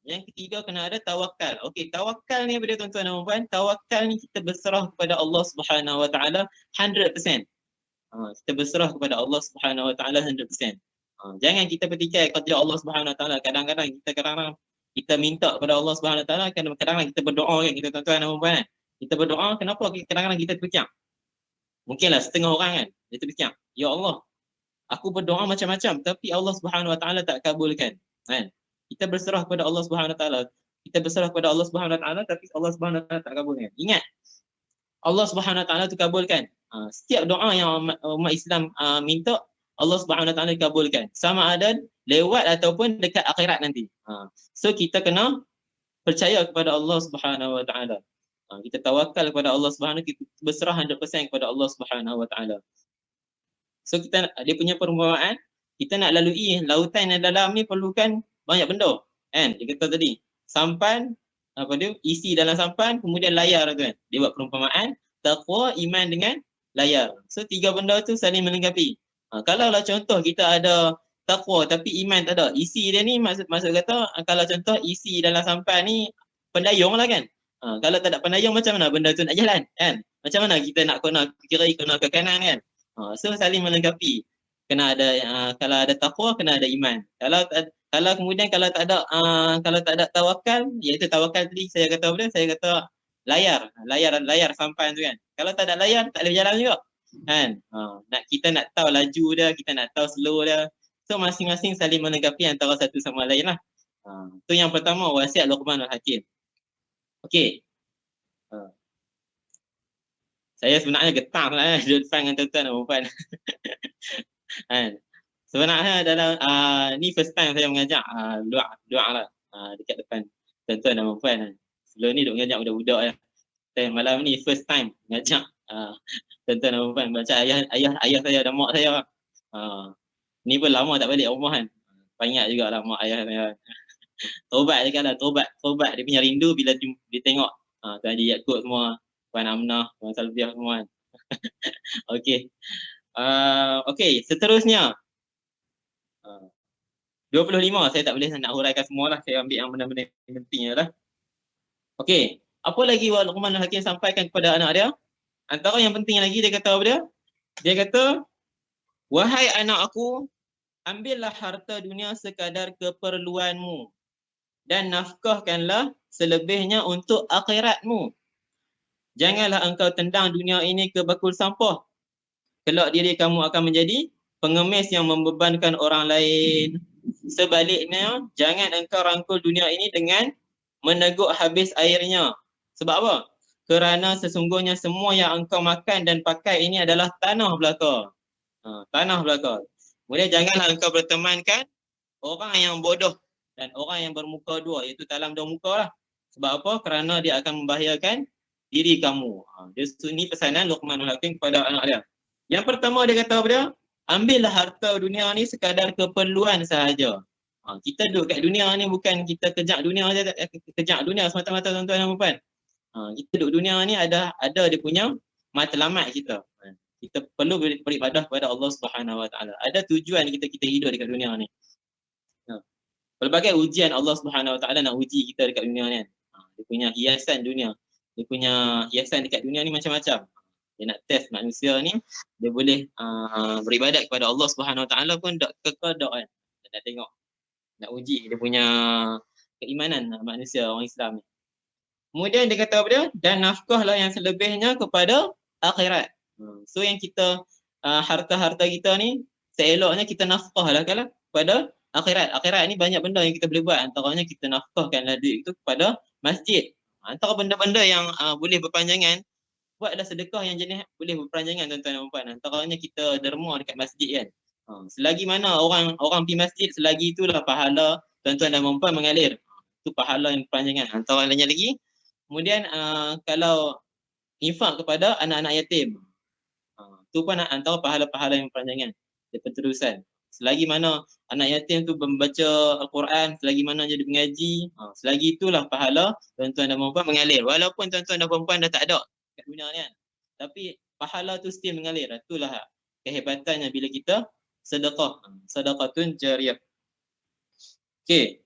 D: Yang ketiga kena ada tawakal. Okey, tawakal ni pada tuan-tuan dan puan, tawakal ni kita berserah kepada Allah Subhanahu Wa Taala 100%. Kita berserah kepada Allah Subhanahu Wa Taala 100%. Jangan kita petikai kepada Allah Subhanahu Wa Taala. Kadang-kadang kita minta kepada Allah Subhanahu Wa Taala, kadang-kadang kita berdoa kan kita tuan-tuan dan puan. Kita berdoa, kenapa kadang-kadang kita terpecah? Mungkinlah setengah orang kan, dia terpecah. Ya Allah, aku berdoa macam-macam tapi Allah Subhanahu Wa Taala tak kabulkan. Kan? Kita berserah kepada Allah Subhanahu Wa Taala. Kita berserah kepada Allah Subhanahu Wa Taala tapi Allah Subhanahu Wa Taala tak kabulkan. Ingat, Allah Subhanahu Wa Taala tu kabulkan. Setiap doa yang umat Islam minta, Allah Subhanahu Wa Taala kabulkan. Sama ada lewat ataupun dekat akhirat nanti. So kita kena percaya kepada Allah Subhanahu Wa Taala. Kita tawakal kepada Allah Subhanahu, kita berserah 100% kepada Allah Subhanahu Wa Taala. So dia punya perumpamaan, kita nak lalui lautan yang dalam ni perlukan banyak benda kan. Dia kata tadi sampan isi dalam sampan, kemudian layar tu kan. Dia buat perumpamaan taqwa, iman dengan layar. So 3 benda tu saling melengkapi. Kalau lah contoh kita ada taqwa tapi iman tak ada, isi dia ni maksud kata kalau contoh isi dalam sampan ni pendayung lah kan. Kalau tak ada pendayung macam mana benda tu nak jalan kan? Macam mana kita nak kena ke kiri, kena ke kanan kan? So saling melengkapi. Kena ada kalau ada taqwa, kena ada iman. Kalau kemudian kalau tak ada tawakal, iaitu tawakal tadi saya kata apa dia? Saya kata layar sampan tu kan. Kalau tak ada layar tak boleh jalan juga. Kan? Kita nak tahu laju dia, kita nak tahu slow dia. So masing-masing saling melengkapi antara satu sama lain lah. Tu yang pertama wasiat Luqmanul Hakim. Okey. Saya sebenarnya getah lah duduk depan dengan tuan-tuan dan puan. Sebenarnya dalam ni first time saya mengajak doa lah dekat depan tuan-tuan dan puan. Sebelum ni duk mengajak budak-budak lah. Malam ni first time mengajak tuan-tuan dan puan. Macam ayah saya dan mak saya. Ni pun lama tak balik rumah kan. Banyak jugalah mak ayah saya. Tobat je kan lah, tobat dia punya rindu bila dia tengok Tuan Haji Yaakob semua, Puan Amnah, Puan Salbiah semua kan. Okey. Okey, seterusnya 25, saya tak boleh nak huraikan semua lah, saya ambil yang benda-benda pentingnya lah. Okey, apa lagi Luqmanul Hakim sampaikan kepada anak dia? Antara yang penting lagi dia kata apa dia? Dia kata, wahai anak aku, ambillah harta dunia sekadar keperluanmu dan nafkahkanlah selebihnya untuk akhiratmu. Janganlah engkau tendang dunia ini ke bakul sampah. Kelak diri kamu akan menjadi pengemis yang membebankan orang lain. Sebaliknya, jangan engkau rangkul dunia ini dengan meneguk habis airnya. Sebab apa? Kerana sesungguhnya semua yang engkau makan dan pakai ini adalah tanah belaka. Tanah belaka. Kemudian janganlah engkau bertemankan orang yang bodoh dan orang yang bermuka dua, iaitu talam dua muka lah. Sebab apa? Kerana dia akan membahayakan diri kamu. Ini pesanan Luqmanul Hakim kepada anak dia. Yang pertama dia kata apa dia? Ambillah harta dunia ni sekadar keperluan sahaja. Kita duduk kat dunia ni bukan kita kejak dunia saja, kejak dunia semata-mata tuan-tuan dan puan. Kita duduk dunia ni ada dia punya matlamat kita. Kita perlu beribadah kepada Allah Subhanahu Wa Taala. Ada tujuan kita hidup dekat dunia ni. Pelbagai ujian Allah Subhanahu Wa Taala nak uji kita dekat dunia ni kan. Dia punya hiasan dunia. Dia punya hiasan dekat dunia ni macam-macam. Dia nak test manusia ni, dia boleh beribadat kepada Allah Subhanahu Wa Taala pun tak kekal dak kan. Dia nak tengok, nak uji dia punya keimanan manusia orang Islam ni. Kemudian dia kata apa dia? Dan nafkahlah yang selebihnya kepada akhirat. So yang kita harta-harta kita ni seeloknya kita nafkahlah kalau kepada akhirat. Akhirat ni banyak benda yang kita boleh buat. Antaranya kita nafkahkanlah duit itu kepada masjid. Antara benda-benda yang boleh berpanjangan, buatlah sedekah yang jenis boleh berpanjangan tuan-tuan dan puan. Antaranya kita derma dekat masjid kan. Selagi mana orang pergi masjid, selagi itulah pahala tuan-tuan dan puan mengalir. tu pahala yang berpanjangan. Antara lainnya lagi. Kemudian kalau infak kepada anak-anak yatim. Tu pun antara pahala-pahala yang berpanjangan. Dia penterusan. Selagi mana anak yatim tu membaca Al-Quran, selagi mana jadi mengaji, selagi itulah pahala tuan-tuan dan puan mengalir. Walaupun tuan-tuan dan puan dah tak ada kat dunia ni kan. Tapi pahala tu still mengalir. Itulah kehebatannya bila kita sedekah. Sedekatun jariyah. Okey.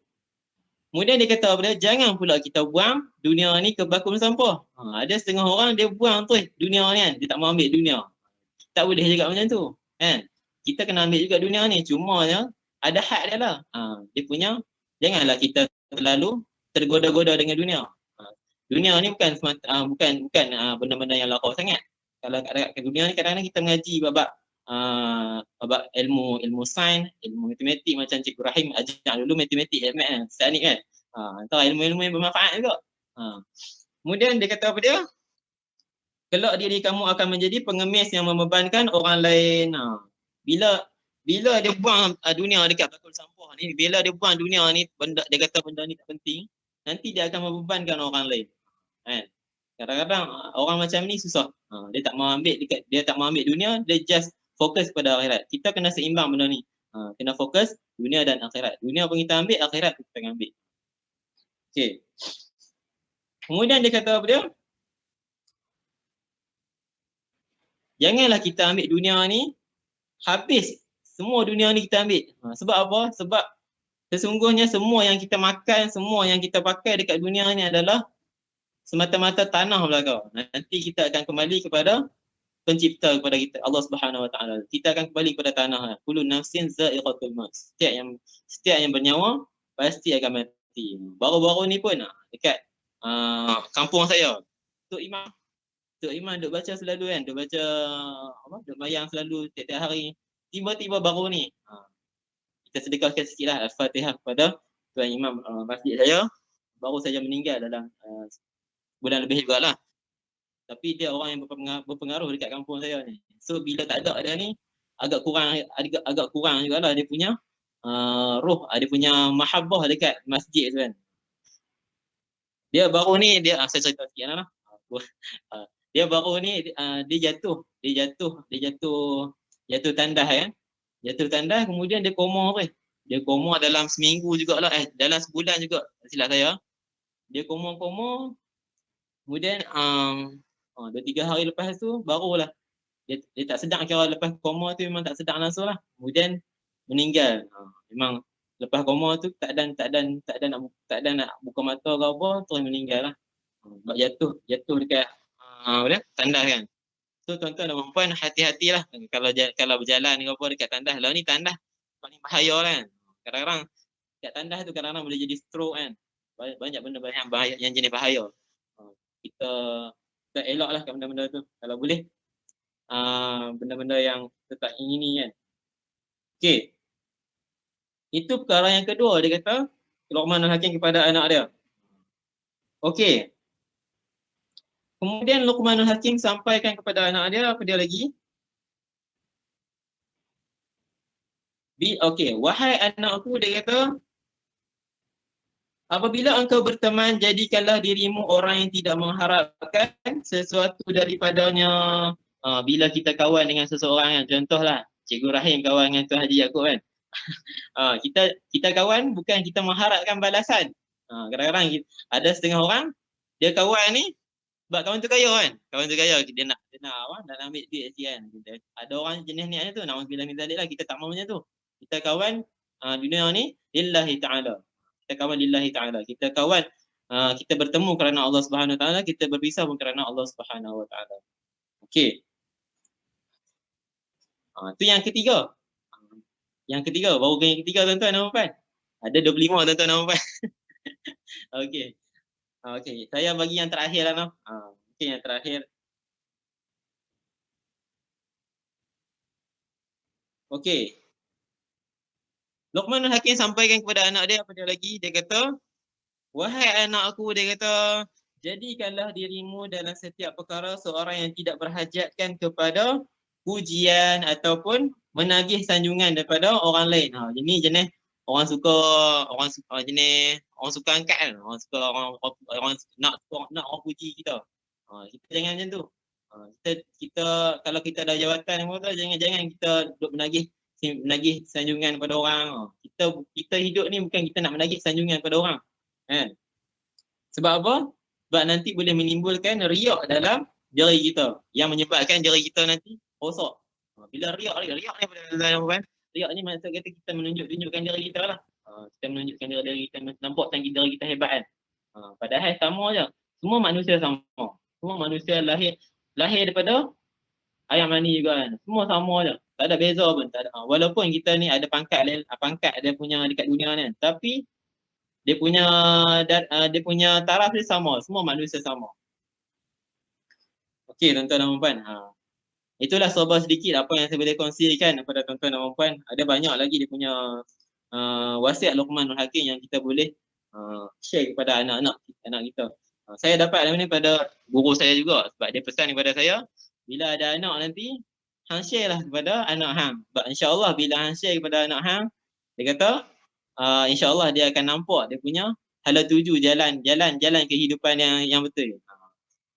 D: Kemudian dia kata apa dia? Jangan pula kita buang dunia ni ke bakul sampah. Ada setengah orang dia buang tu dunia ni kan. Dia tak mau ambil dunia. Tak boleh juga macam tu. Kan? Kita kena ambil juga dunia ni. Cuma ada had dia lah. Dia punya, janganlah kita terlalu tergoda-goda dengan dunia. Dunia ni bukan benda-benda yang larak sangat. Kalau kat dunia ni kadang-kadang kita mengaji babak ilmu sains, ilmu matematik macam Cikgu Rahim ajar dulu matematik stanik kan. Antara ilmu-ilmu yang bermanfaat juga. Kemudian dia kata apa dia? Kelak diri kamu akan menjadi pengemis yang membebankan orang lain. Bila dia buang dunia dekat bakul sampah ni, bila dia buang dunia ni, dia kata benda ni tak penting, nanti dia akan membebankan orang lain. Kan? Kadang-kadang orang macam ni susah. Dia tak mau ambil dunia, dia just fokus pada akhirat. Kita kena seimbang benda ni. Kena fokus dunia dan akhirat. Dunia pun kita ambil, akhirat pun kita ambil. Okey. Kemudian dia kata apa dia? Janganlah kita ambil dunia ni habis. Semua dunia ni kita ambil. Sebab apa? Sebab sesungguhnya semua yang kita makan, semua yang kita pakai dekat dunia ni adalah semata-mata tanah belaka. Nanti kita akan kembali kepada pencipta kepada kita, Allah Subhanahu Wa Taala. Kita akan kembali kepada tanah. Kullu nafsin za'iqatul maut. Setiap yang bernyawa pasti akan mati. Baru-baru ni pun dekat kampung saya, Tok Imam duk baca selalu kan, duk baca duk mayang selalu tiap-tiap hari. Tiba-tiba baru ni kita sedekahkan sikitlah Al-Fatihah kepada Tuan Imam masjid saya. Baru saja meninggal dalam bulan lebih jugalah. Tapi dia orang yang berpengaruh dekat kampung saya ni. So bila tak ada dia ni agak kurang jugalah dia punya roh, dia punya mahabbah dekat masjid tu kan. Dia baru ni saya cerita sikit lah. Dia baru ni dia jatuh tandas kan. Jatuh tandas kemudian dia koma tu. Dia koma dalam seminggu jugalah, dalam sebulan juga silap saya. Dia koma kemudian 2-3 hari lepas tu barulah dia tak sedar, kira lepas koma tu memang tak sedar langsung lah. Kemudian meninggal. Memang lepas koma tu tak ada nak buka mata ke apa, terus meninggal lah. Sebab jatuh dekat tandas kan. So tuan-tuan dan puan hati-hatilah kalau berjalan ke apa dekat tandas. Lah ni tandas paling bahaya kan. Kadang-kadang dekat tandas tu kadang-kadang boleh jadi stroke kan. Banyak benda bahaya yang jenis bahaya. Kita elaklah kat benda-benda tu kalau boleh. Benda-benda yang tak ingini kan. Okey. Itu perkara yang kedua dia kata Luqmanul Hakim kepada anak dia. Okey. Kemudian Luqmanul Hakim sampaikan kepada anak dia apa dia lagi? Okey, wahai anakku dia kata, apabila engkau berteman, jadikanlah dirimu orang yang tidak mengharapkan sesuatu daripadanya. Bila kita kawan dengan seseorang kan, contohlah Cikgu Rahim kawan dengan Tuan Haji Yaakob kan. Kita kawan bukan kita mengharapkan balasan. Kadang-kadang ada setengah orang dia kawan ni sebab kawan tu kaya kan. Kawan tu kaya dia nak ambil duit kan. Ada orang jenis ni tu, na'udzubillah min zalik lah, kita tak mahu macam tu. Kita kawan dunia ni lillahi ta'ala. Kita kawan lillahi ta'ala. Kita kawan kita bertemu kerana Allah Subhanahu Wa Taala, kita berpisah pun kerana Allah Subhanahu Wa Taala. Okey. Tu yang ketiga. Yang ketiga, baru yang ketiga tuan-tuan dan puan. Ada 25 tuan-tuan dan puan. Okey. Okey, saya bagi yang terakhir lah noh. Okey, yang terakhir. Okey. Luqmanul Hakim sampaikan kepada anak dia apa dia lagi? Dia kata, wahai anakku, dia kata, jadikanlah dirimu dalam setiap perkara seorang yang tidak berhajatkan kepada pujian ataupun menagih sanjungan daripada orang lain. Ini jenis orang suka jenis orang suka angkat kan, orang suka orang nak orang puji kita. Kita jangan macam tu. Kita kalau kita ada jawatan apa tu, jangan kita duk menagih sanjungan pada orang. Kita hidup ni bukan kita nak menagih sanjungan pada orang. Kan? Sebab apa? Sebab nanti boleh menimbulkan riak dalam diri kita yang menyebabkan diri kita nanti rosak. Bila riak ni pada riak ni maksud kata kita menunjukkan diri kita lah. Kita menunjukkan diri kita, nampakkan diri kita hebat kan. Padahal sama je. Semua manusia sama. Semua manusia lahir daripada ayam mani juga kan. Semua sama je. Tak ada beza pun. Tak ada. Walaupun kita ni ada pangkat dia punya dekat dunia ni, tapi dia punya taraf dia sama. Semua manusia sama. Okey tuan-tuan dan puan. Itulah serba sedikit apa yang saya boleh kongsikan kepada tuan-tuan dan puan. Ada banyak lagi dia punya wasiat Luqmanul Hakim yang kita boleh share kepada anak-anak kita. Saya dapat ni pada guru saya juga sebab dia pesan kepada saya, bila ada anak nanti hang share lah kepada anak hang. Sebab insya-Allah bila hang share kepada anak hang, dia kata insya-Allah dia akan nampak dia punya hala tuju jalan kehidupan yang betul.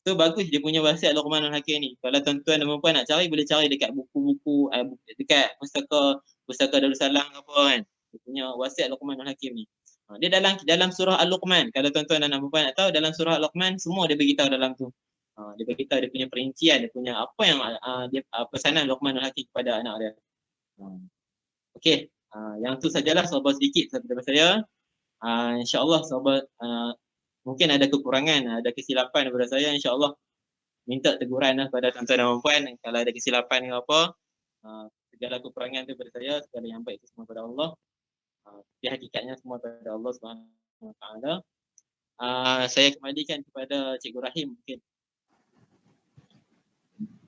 D: So bagus dia punya wasiat Luqmanul Hakim ni. Kalau tuan-tuan dan puan nak cari, boleh cari dekat buku-buku dekat pustaka Darussalam apa kan. Dia punya wasiat Luqmanul Hakim ni. Dia dalam surah Al-Luqman. Kalau tuan-tuan dan puan nak tahu, dalam surah Al-Luqman semua dia beritahu dalam tu. Dia beritahu dia punya perincian, dia punya apa yang dia pesanan Luqmanul Hakim kepada anak dia. Okey, yang tu sajalah sahabat sedikit daripada saya. Insya-Allah sahabat mungkin ada kekurangan, ada kesilapan daripada saya, insya-Allah minta teguran kepada tuan-tuan dan puan kalau ada kesilapan ke apa. Segala kekurangan tu daripada saya, segala yang baik itu semua daripada Allah. Tapi hakikatnya semua daripada Allah Subhanahu Wa Taala. Saya kembalikan kepada Cikgu Rahim mungkin.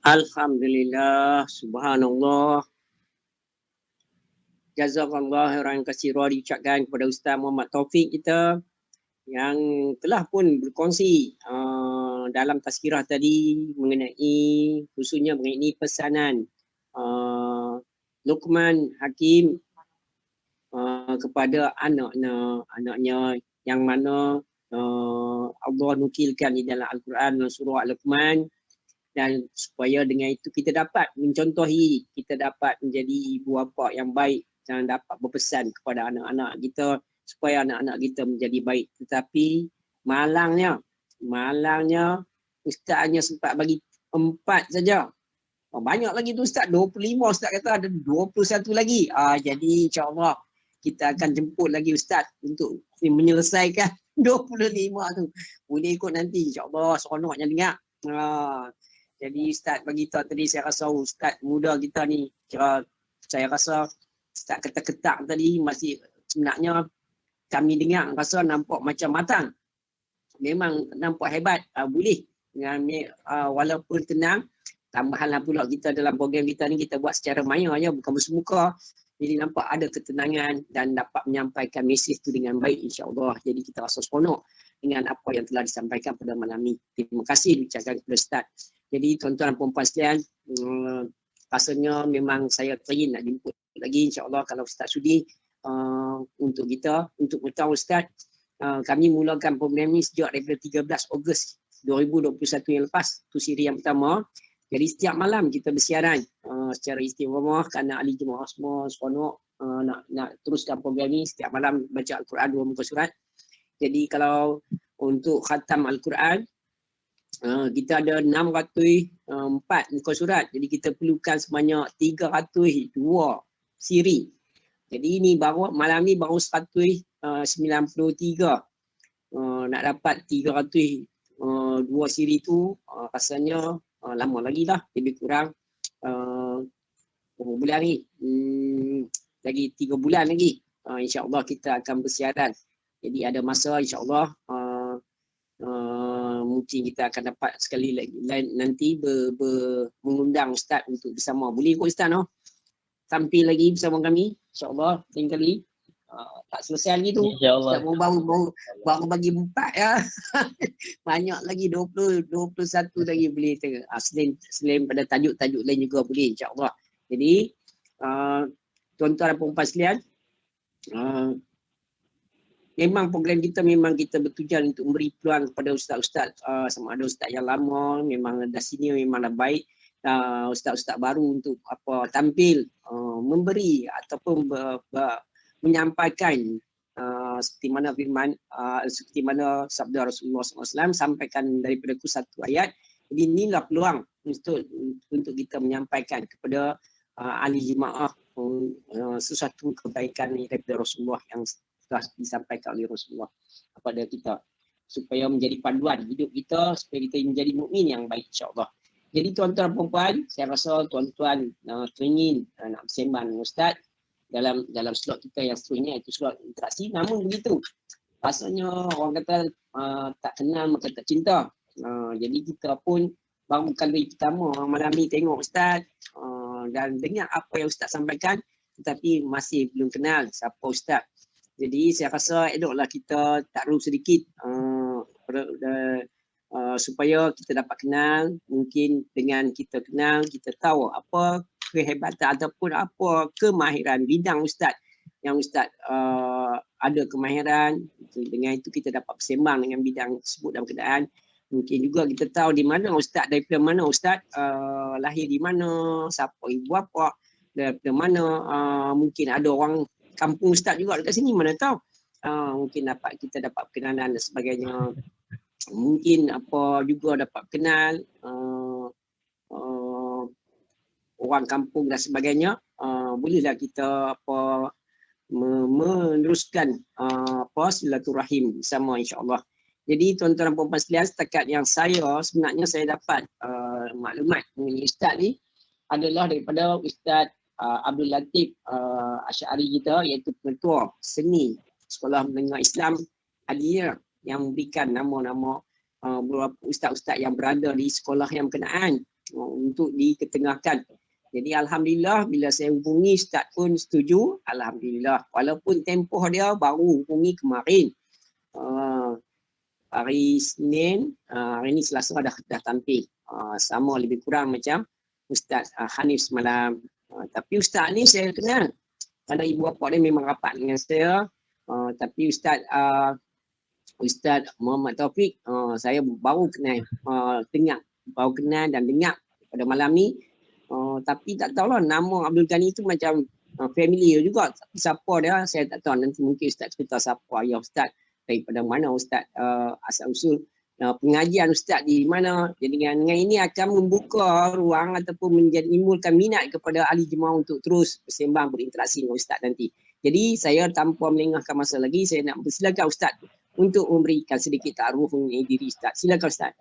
A: Alhamdulillah, subhanallah. Jazakallah khairan katsira diucapkan kepada Ustaz Muhammad Taufik kita yang telah pun berkongsi dalam tazkirah tadi khususnya mengenai pesanan Luqman Hakim kepada anaknya yang mana Allah nukilkan di dalam Al-Quran dalam surah Al-Luqman, dan supaya dengan itu kita dapat mencontohi, kita dapat menjadi ibu bapa yang baik dan dapat berpesan kepada anak-anak kita supaya anak-anak kita menjadi baik. Tetapi malangnya Ustaz hanya sempat bagi 4 saja. Banyak lagi tu Ustaz, 25 Ustaz kata ada 21 lagi. Jadi insya-Allah kita akan jemput lagi Ustaz untuk menyelesaikan 25 tu. Boleh ikut nanti insya-Allah, seronoknya dengar. Jadi Ustaz bagi tahu tadi, saya rasa Ustaz muda kita ni kira saya rasa Ustaz ketak-ketak tadi masih sebenarnya kami dengar rasa nampak macam matang. Memang nampak hebat. Boleh dengan walaupun tenang. Tambahanlah pula kita dalam program kita ni kita buat secara maya je, bukan bersemuka. Jadi nampak ada ketenangan dan dapat menyampaikan mesej tu dengan baik insya-Allah. Jadi kita rasa seronok dengan apa yang telah disampaikan pada malam ni. Terima kasih diucapkan kepada Ustaz. Jadi tuan-tuan dan puan-puan sekalian, rasanya memang saya teringin nak jemput lagi insya-Allah kalau Ustaz sudi. Untuk kita, untuk beritahu Ustaz, kami mulakan program ni sejak daripada 13 Ogos 2021 yang lepas, tu siri yang pertama. Jadi setiap malam kita bersiaran secara istimewa kerana ahli jemaah semua seronok nak teruskan program ni setiap malam baca Al-Quran 2 muka surat. Jadi kalau untuk khatam Al-Quran kita ada 604 muka surat. Jadi kita perlukan sebanyak 302 siri. Jadi ini baru malam ni baru 193. Nak dapat 302 siri tu rasanya lama lagi lah, lebih kurang berapa bulan ni? Lagi 3 bulan lagi. InsyaAllah kita akan bersiaran. Jadi ada masa insyaAllah mungkin kita akan dapat sekali lagi nanti mengundang Ustaz untuk bersama. Boleh ikut Ustaz no? Tampil lagi bersama kami insyaAllah lain kali. Tak selesai lagi tu.
D: InsyaAllah.
A: Baru bagi 4 ya. Banyak lagi 21 lagi boleh tengok. Selain pada tajuk-tajuk lain juga boleh insyaAllah. Jadi tuan-tuan dan puan-puan sekalian, Uh, memang program kita memang kita bertujuan untuk memberi peluang kepada ustaz-ustaz, sama ada ustaz yang lama memang dah senior memang dah baik, ustaz-ustaz baru untuk tampil, memberi ataupun menyampaikan seperti mana firman, seperti mana sabda Rasulullah SAW sampaikan daripada satu ayat. Jadi inilah peluang untuk kita menyampaikan kepada ahli jemaah sesuatu kebaikan daripada Rasulullah yang telah disampaikan oleh Rasulullah kepada kita, supaya menjadi panduan hidup kita, supaya kita menjadi mukmin yang baik, insya-Allah. Jadi tuan-tuan dan puan, saya rasa tuan-tuan teringin nak bersembang dengan Ustaz dalam slot kita yang seterusnya, itu slot interaksi. Namun begitu, rasanya orang kata tak kenal maka tak cinta. Jadi kita pun baru kali pertama malam ni tengok Ustaz dan dengar apa yang Ustaz sampaikan, tetapi masih belum kenal siapa Ustaz. Jadi saya rasa eloklah kita taruh sedikit supaya kita dapat kenal. Mungkin dengan kita kenal, kita tahu apa kehebatan ataupun apa kemahiran bidang Ustaz yang Ustaz ada kemahiran. Dengan itu kita dapat bersembang dengan bidang tersebut dalam keadaan. Mungkin juga kita tahu di mana Ustaz, daripada mana Ustaz lahir di mana, siapa ibu bapa, daripada mana, mungkin ada orang kampung Ustaz juga dekat sini, mana tahu. Mungkin kita dapat perkenalan dan sebagainya. Mungkin juga dapat kenal orang kampung dan sebagainya. Bolehlah kita meneruskan silaturahim bersama, insya-Allah. Jadi tuan-tuan dan puan-puan sekalian, setakat yang sebenarnya saya dapat maklumat mengenai Ustaz ni adalah daripada Ustaz Abdul Latif Asy'ari kita, iaitu pengetua seni Sekolah Menengah Islam Aliyah, yang memberikan nama-nama beberapa ustaz-ustaz yang berada di sekolah yang berkenaan untuk diketengahkan. Jadi alhamdulillah bila saya hubungi Ustaz pun setuju, alhamdulillah. Walaupun tempoh dia baru hubungi kemarin. Hari Senin, hari ni Selasa dah tampil. Sama lebih kurang macam Ustaz Hanif semalam. Tapi Ustaz ni saya kenal. Kerana ibu bapa dia memang rapat dengan saya. Tapi Ustaz Muhammad Taufik, saya baru kenal, baru kenal dan dengar pada malam ni. Tapi tak tahulah nama Abdul Ghani tu macam familiar juga. Tapi siapa dia saya tak tahu. Nanti mungkin Ustaz cerita siapa ayah Ustaz, daripada mana Ustaz, asal usul pengajian Ustaz di mana. Jadi dengan ini akan membuka ruang ataupun menimbulkan minat kepada ahli jemaah untuk terus bersembang, berinteraksi dengan Ustaz nanti. Jadi saya tanpa melengahkan masa lagi, saya nak persilakan Ustaz untuk memberikan sedikit taaruf mengenai diri Ustaz. Silakan Ustaz.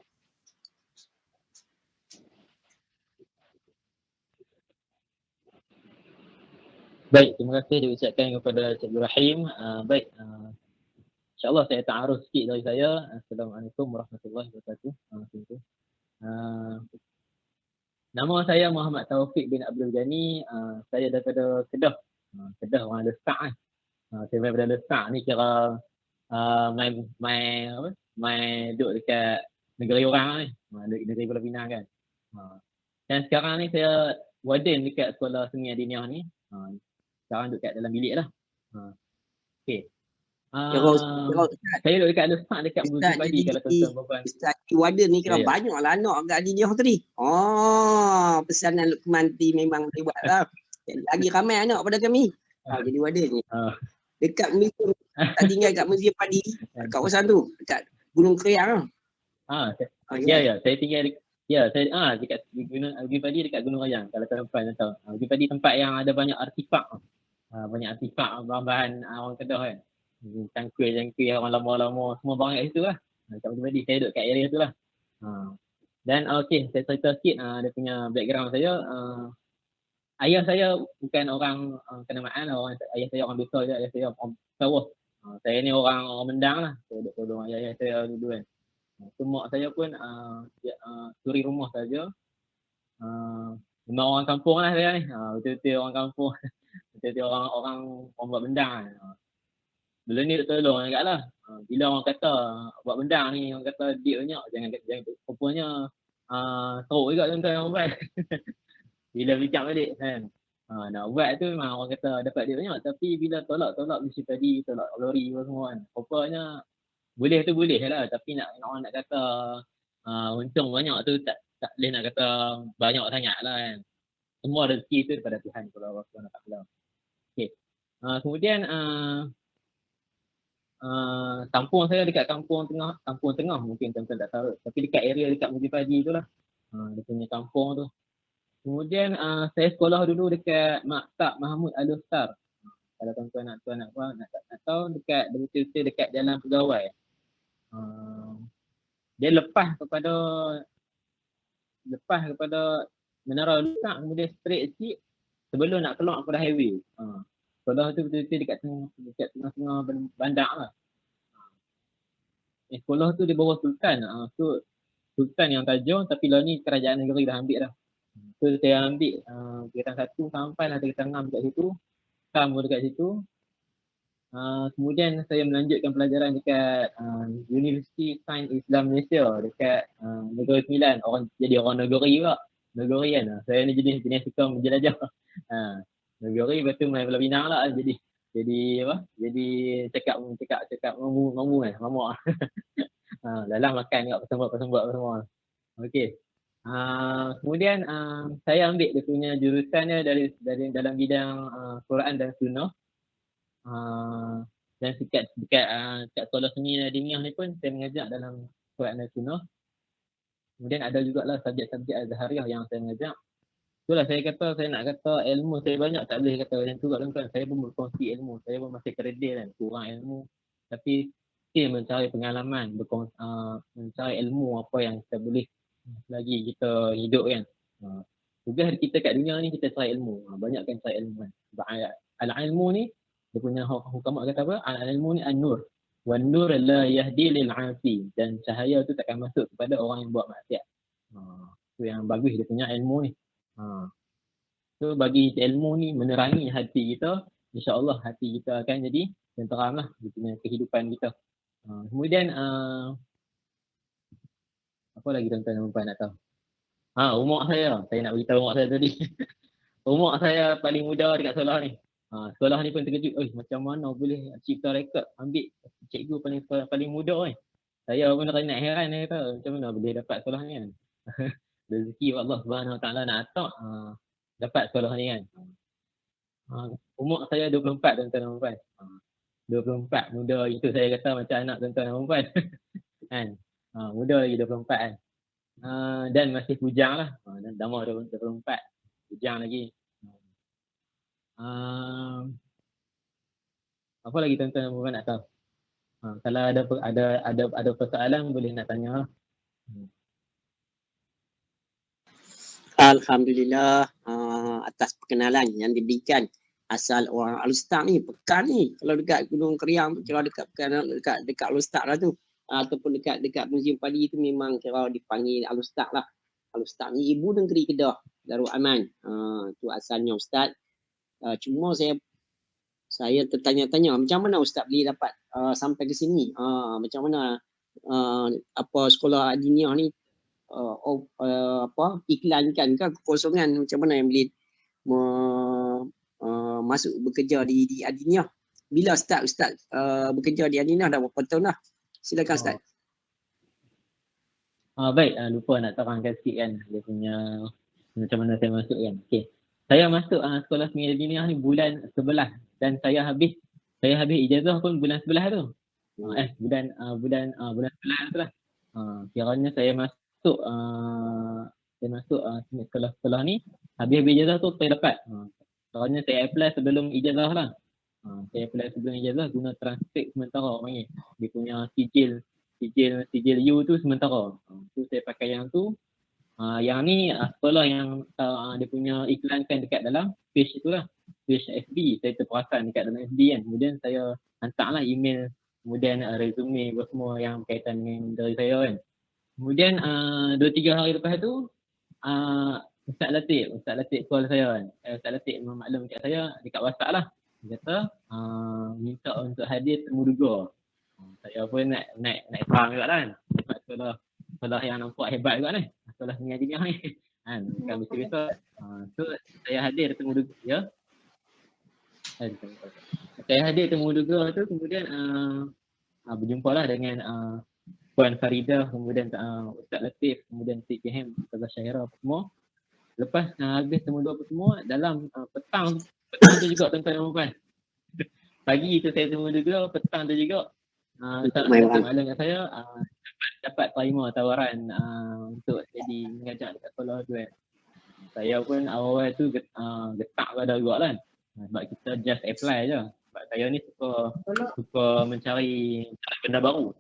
D: Baik, terima kasih diucapkan kepada Cikgu Rahim. Baik, insya-Allah saya ta'aruf sikit dari saya. Assalamualaikum warahmatullahi wabarakatuh. Nama saya Muhammad Taufik bin Abdul Ghani. Saya daripada Kedah. Kedah orang Lesak kan. Saya daripada Lesak ni kira main duduk dekat negeri orang ni. Negeri Pulau Pinang kan. Dan sekarang ni saya warden dekat Sekolah Seni Adiniah ni. Sekarang duduk kat dalam bilik lah. Okey. Saya duduk dekat Lesak dekat Bukit Padi kalau tuan-tuan puan-puan.
A: Ustaz warden ni kira banyaklah anak kat Adiniah tadi. Pesanan Luqman T memang boleh buat lah. Lagi ramai anak pada kami. Jadi warden ni. Dekat museum, tak tinggal kat Museum Padi, kat kawasan tu, dekat Gunung Kriang.
D: Saya tinggal dekat Bukit Padi dekat Gunung Rayang. Kalau tuan-puan tahu. Bukit Padi tempat yang ada banyak artifak. Banyak artifak bahan-bahan orang Kedah kan. Cangkul orang lama-lama semua barang kat situ lah. Kat Bukit Padi saya duduk kat area tu lah. Dan okey, saya cerita sikit dia punya background saya. Ayah saya bukan orang kenamaan, ayah saya orang besar je, ayah saya orang sawah. Saya ni orang Mendang lah. Saya duduk tolong ayah saya dulu kan. Mak saya pun suri rumah saja. Memang orang kampung lah saya ni. Betul-betul orang kampung. Betul-betul orang buat bendang kan. Dulu ni duduk tolong agak lah. Bila orang kata buat bendang ni, orang kata duit banyak, jangan rupanya teruk juga tuan-tuan. Bila bincang balik kan.
F: Nak buat tu memang orang kata dapat duit banyak, tapi bila tolak mesti tadi, tolak lori apa semua kan. Rupanya boleh tu boleh lah, tapi orang nak kata untung banyak tu tak boleh nak kata banyak sangat lah kan. Semua rezeki tu daripada Tuhan kalau Allah SWT. Okay. Kemudian kampung saya dekat kampung tengah mungkin tuan-tuan tak tahu, tapi dekat area dekat Muzi Padi tu lah. Dia punya kampung tu. Kemudian saya sekolah dulu dekat Maktab Mahmud Al-Ustar. Kalau tuan-tuan nak tahu, dekat betul-betul dekat Jalan Pegawai. Dia lepas kepada Menara Al-Ustar, kemudian straight sikit sebelum nak keluar kepada highway. Sekolah tu betul-betul dekat tengah-tengah bandar lah. Sekolah tu di bawah Sultan. Sultan yang tajam, tapi lah ni kerajaan negeri dah ambil dah. So saya ambil tingkatan 1 sampai lah tingkatan 6 dekat situ. Kamu dekat situ. Kemudian saya melanjutkan pelajaran dekat Universiti Sains Islam Malaysia dekat Negeri Sembilan. Jadi orang negeri juga. Negeri kan. Saya ni jenis suka menjelajah. Negeri lepas tu main bola pinang lah. Jadi apa? Jadi cakap mamu kan. Mamak. Dalam makan kat persembah semua. Okey. Kemudian saya ambil dia punya jurusannya dari dalam bidang Quran dan Sunnah. Dan dekat sekolah seni Adiniah ni pun saya mengajar dalam Quran dan Sunnah. Kemudian ada jugalah subjek-subjek Azhariah yang saya mengajar. Itulah saya nak kata ilmu saya banyak, tak boleh kata macam tu kat tuan-tuan. Saya pun berkongsi ilmu, saya pun masih kredit kan, kurang ilmu. Tapi still mencari pengalaman, mencari ilmu apa yang kita boleh lagi kita hidup kan. Tugas kita kat dunia ni kita cari ilmu. Banyakkan cari ilmu kan. Sebab al-ilmu ni, dia punya hukamat kata apa? Al-ilmu ni an-nur. Wan-nur la yahdi lil-'asi. Dan cahaya tu takkan masuk kepada orang yang buat maksiat. Tu yang bagus dia punya ilmu ni. So bagi ilmu ni menerangi hati kita, insya-Allah hati kita akan jadi tenteram lah di punya kehidupan kita. Kemudian apa lagi tuan-tuan nak tahu? Umur saya nak beritahu umur saya tadi. Umur saya paling muda dekat sekolah ni. Sekolah ni pun terkejut, macam mana boleh cipta rekod ambil cikgu paling muda ni. Saya pun nak heran dia kata, macam mana boleh dapat sekolah ni kan. Rezeki Allah Subhanahu Wa Taala nak atak dapat sekolah ni kan. Umur saya 24 tuan-tuan. 24 muda itu saya kata macam anak tuan-tuan dan puan kan. Muda lagi 24 kan. Dan masih bujang lah. Dan dah mau 24 bujang lagi. Apa lagi tuan-tuan dan puan nak tahu? Kalau ada persoalan boleh nak tanya lah.
A: Alhamdulillah atas perkenalan yang diberikan. Asal orang Al-Ustar ni, Pekan ni, kalau dekat Gunung Keriang tu, kira dekat Al-Ustar lah tu, ataupun dekat Muzium Padi tu memang kira dipanggil Al-Ustar lah. Al-Ustar ni ibu negeri Kedah, Darul Aman. Tu asalnya Ustaz. Cuma saya tertanya-tanya macam mana Ustaz boleh dapat sampai ke sini. Macam mana apa sekolah Adiniah ni iklankan ke kekosongan, macam mana yang boleh masuk bekerja di Adiniah. Bila Ustaz bekerja di Adiniah dah berapa tahun dah? Silakan Ustaz.
F: Baik, lupa nak terangkan sikit kan dia punya macam mana saya masuk kan. Okey. Saya masuk sekolah seni Adiniah ni bulan 11 dan saya habis ijazah pun bulan 11 tu. Bulan 11 tu lah. Kiranya saya masuk sekolah ni habis ijazah tu saya dapat. Kiranya saya apply sebelum ijazah lah. Saya apply sebelum ijazah guna transkrip sementara panggil. Dia punya sijil U tu sementara. Tu saya pakai yang tu. Yang ni sekolah yang dia punya iklankan dekat dalam page tu lah. Page FB. Saya terperasan dekat dalam FB kan. Kemudian saya hantarlah email. Kemudian resume semua yang berkaitan dengan dari saya kan. Kemudian 2-3 hari lepas tu Ustaz Latif call saya kan. Ustaz Latif memaklum kat saya dekat WhatsApp lah. Dia kata minta untuk hadir temu duga. Saya pun naik faham juga kan. Sebab sekolah yang nampak hebat juga ni. Sekolah seni Adiniah ni. kan, bukan besok-besok. So saya hadir temu duga ya. Saya hadir temu duga tu, kemudian berjumpalah dengan Puan Faridah, kemudian Ustaz Latif, kemudian Cik Kiham, Ustazah Syahira apa semua. Lepas habis temu dua apa semua, dalam petang tu juga tuan-tuan dan puan. Pagi tu saya temu juga, petang tu juga Ustaz Latif malam kat saya dapat terima tawaran untuk jadi mengajar dekat sekolah tu. Saya pun awal-awal tu getak pada juga kan. Sebab kita just apply je. Sebab saya ni suka mencari benda baru.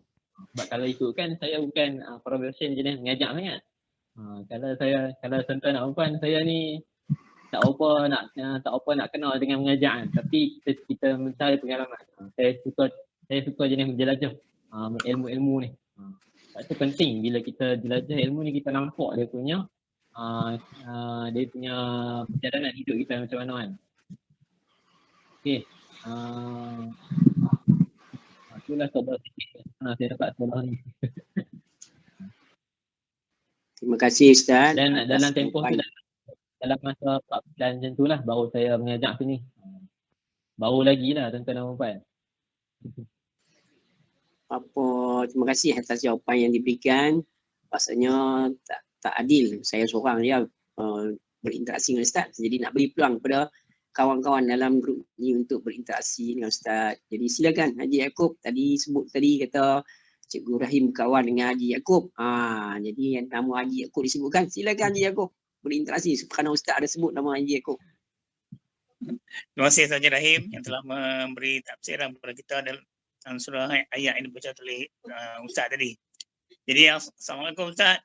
F: Sebab kalau ikutkan saya bukan profession jenis mengajar sangat. Kalau tuan-tuan nak puan, saya ni tak apa nak kenal dengan mengajar kan. Tapi kita mencari pengalaman. Saya suka jenis menjelajah ilmu-ilmu ni. Sebab tu penting bila kita jelajah ilmu ni, kita nampak dia punya perjalanan hidup kita macam mana kan. Okey. Itulah sabar sikit saya dapat sekolah ni.
A: Terima kasih Ustaz.
F: Dan dalam tempoh tu, dalam masa 4 bulan macam tu lah baru saya mengajar sini. Baru lagi lah tuan-tuan dan puan.
A: Terima kasih atas jawapan yang diberikan. Rasanya tak adil saya seorang dia berinteraksi dengan Ustaz. Jadi nak beri peluang kepada kawan-kawan dalam grup ni untuk berinteraksi dengan Ustaz. Jadi silakan Haji Yaakob tadi kata Cikgu Rahim kawan dengan Haji Yaakob. Jadi nama Haji Yaakob disebutkan. Silakan Haji Yaakob berinteraksi kerana Ustaz ada sebut nama Haji Yaakob.
G: Terima kasih Haji Rahim yang telah memberi tafsiran kepada kita dalam surah ayat ini dibaca oleh Ustaz tadi. Jadi Assalamualaikum Ustaz.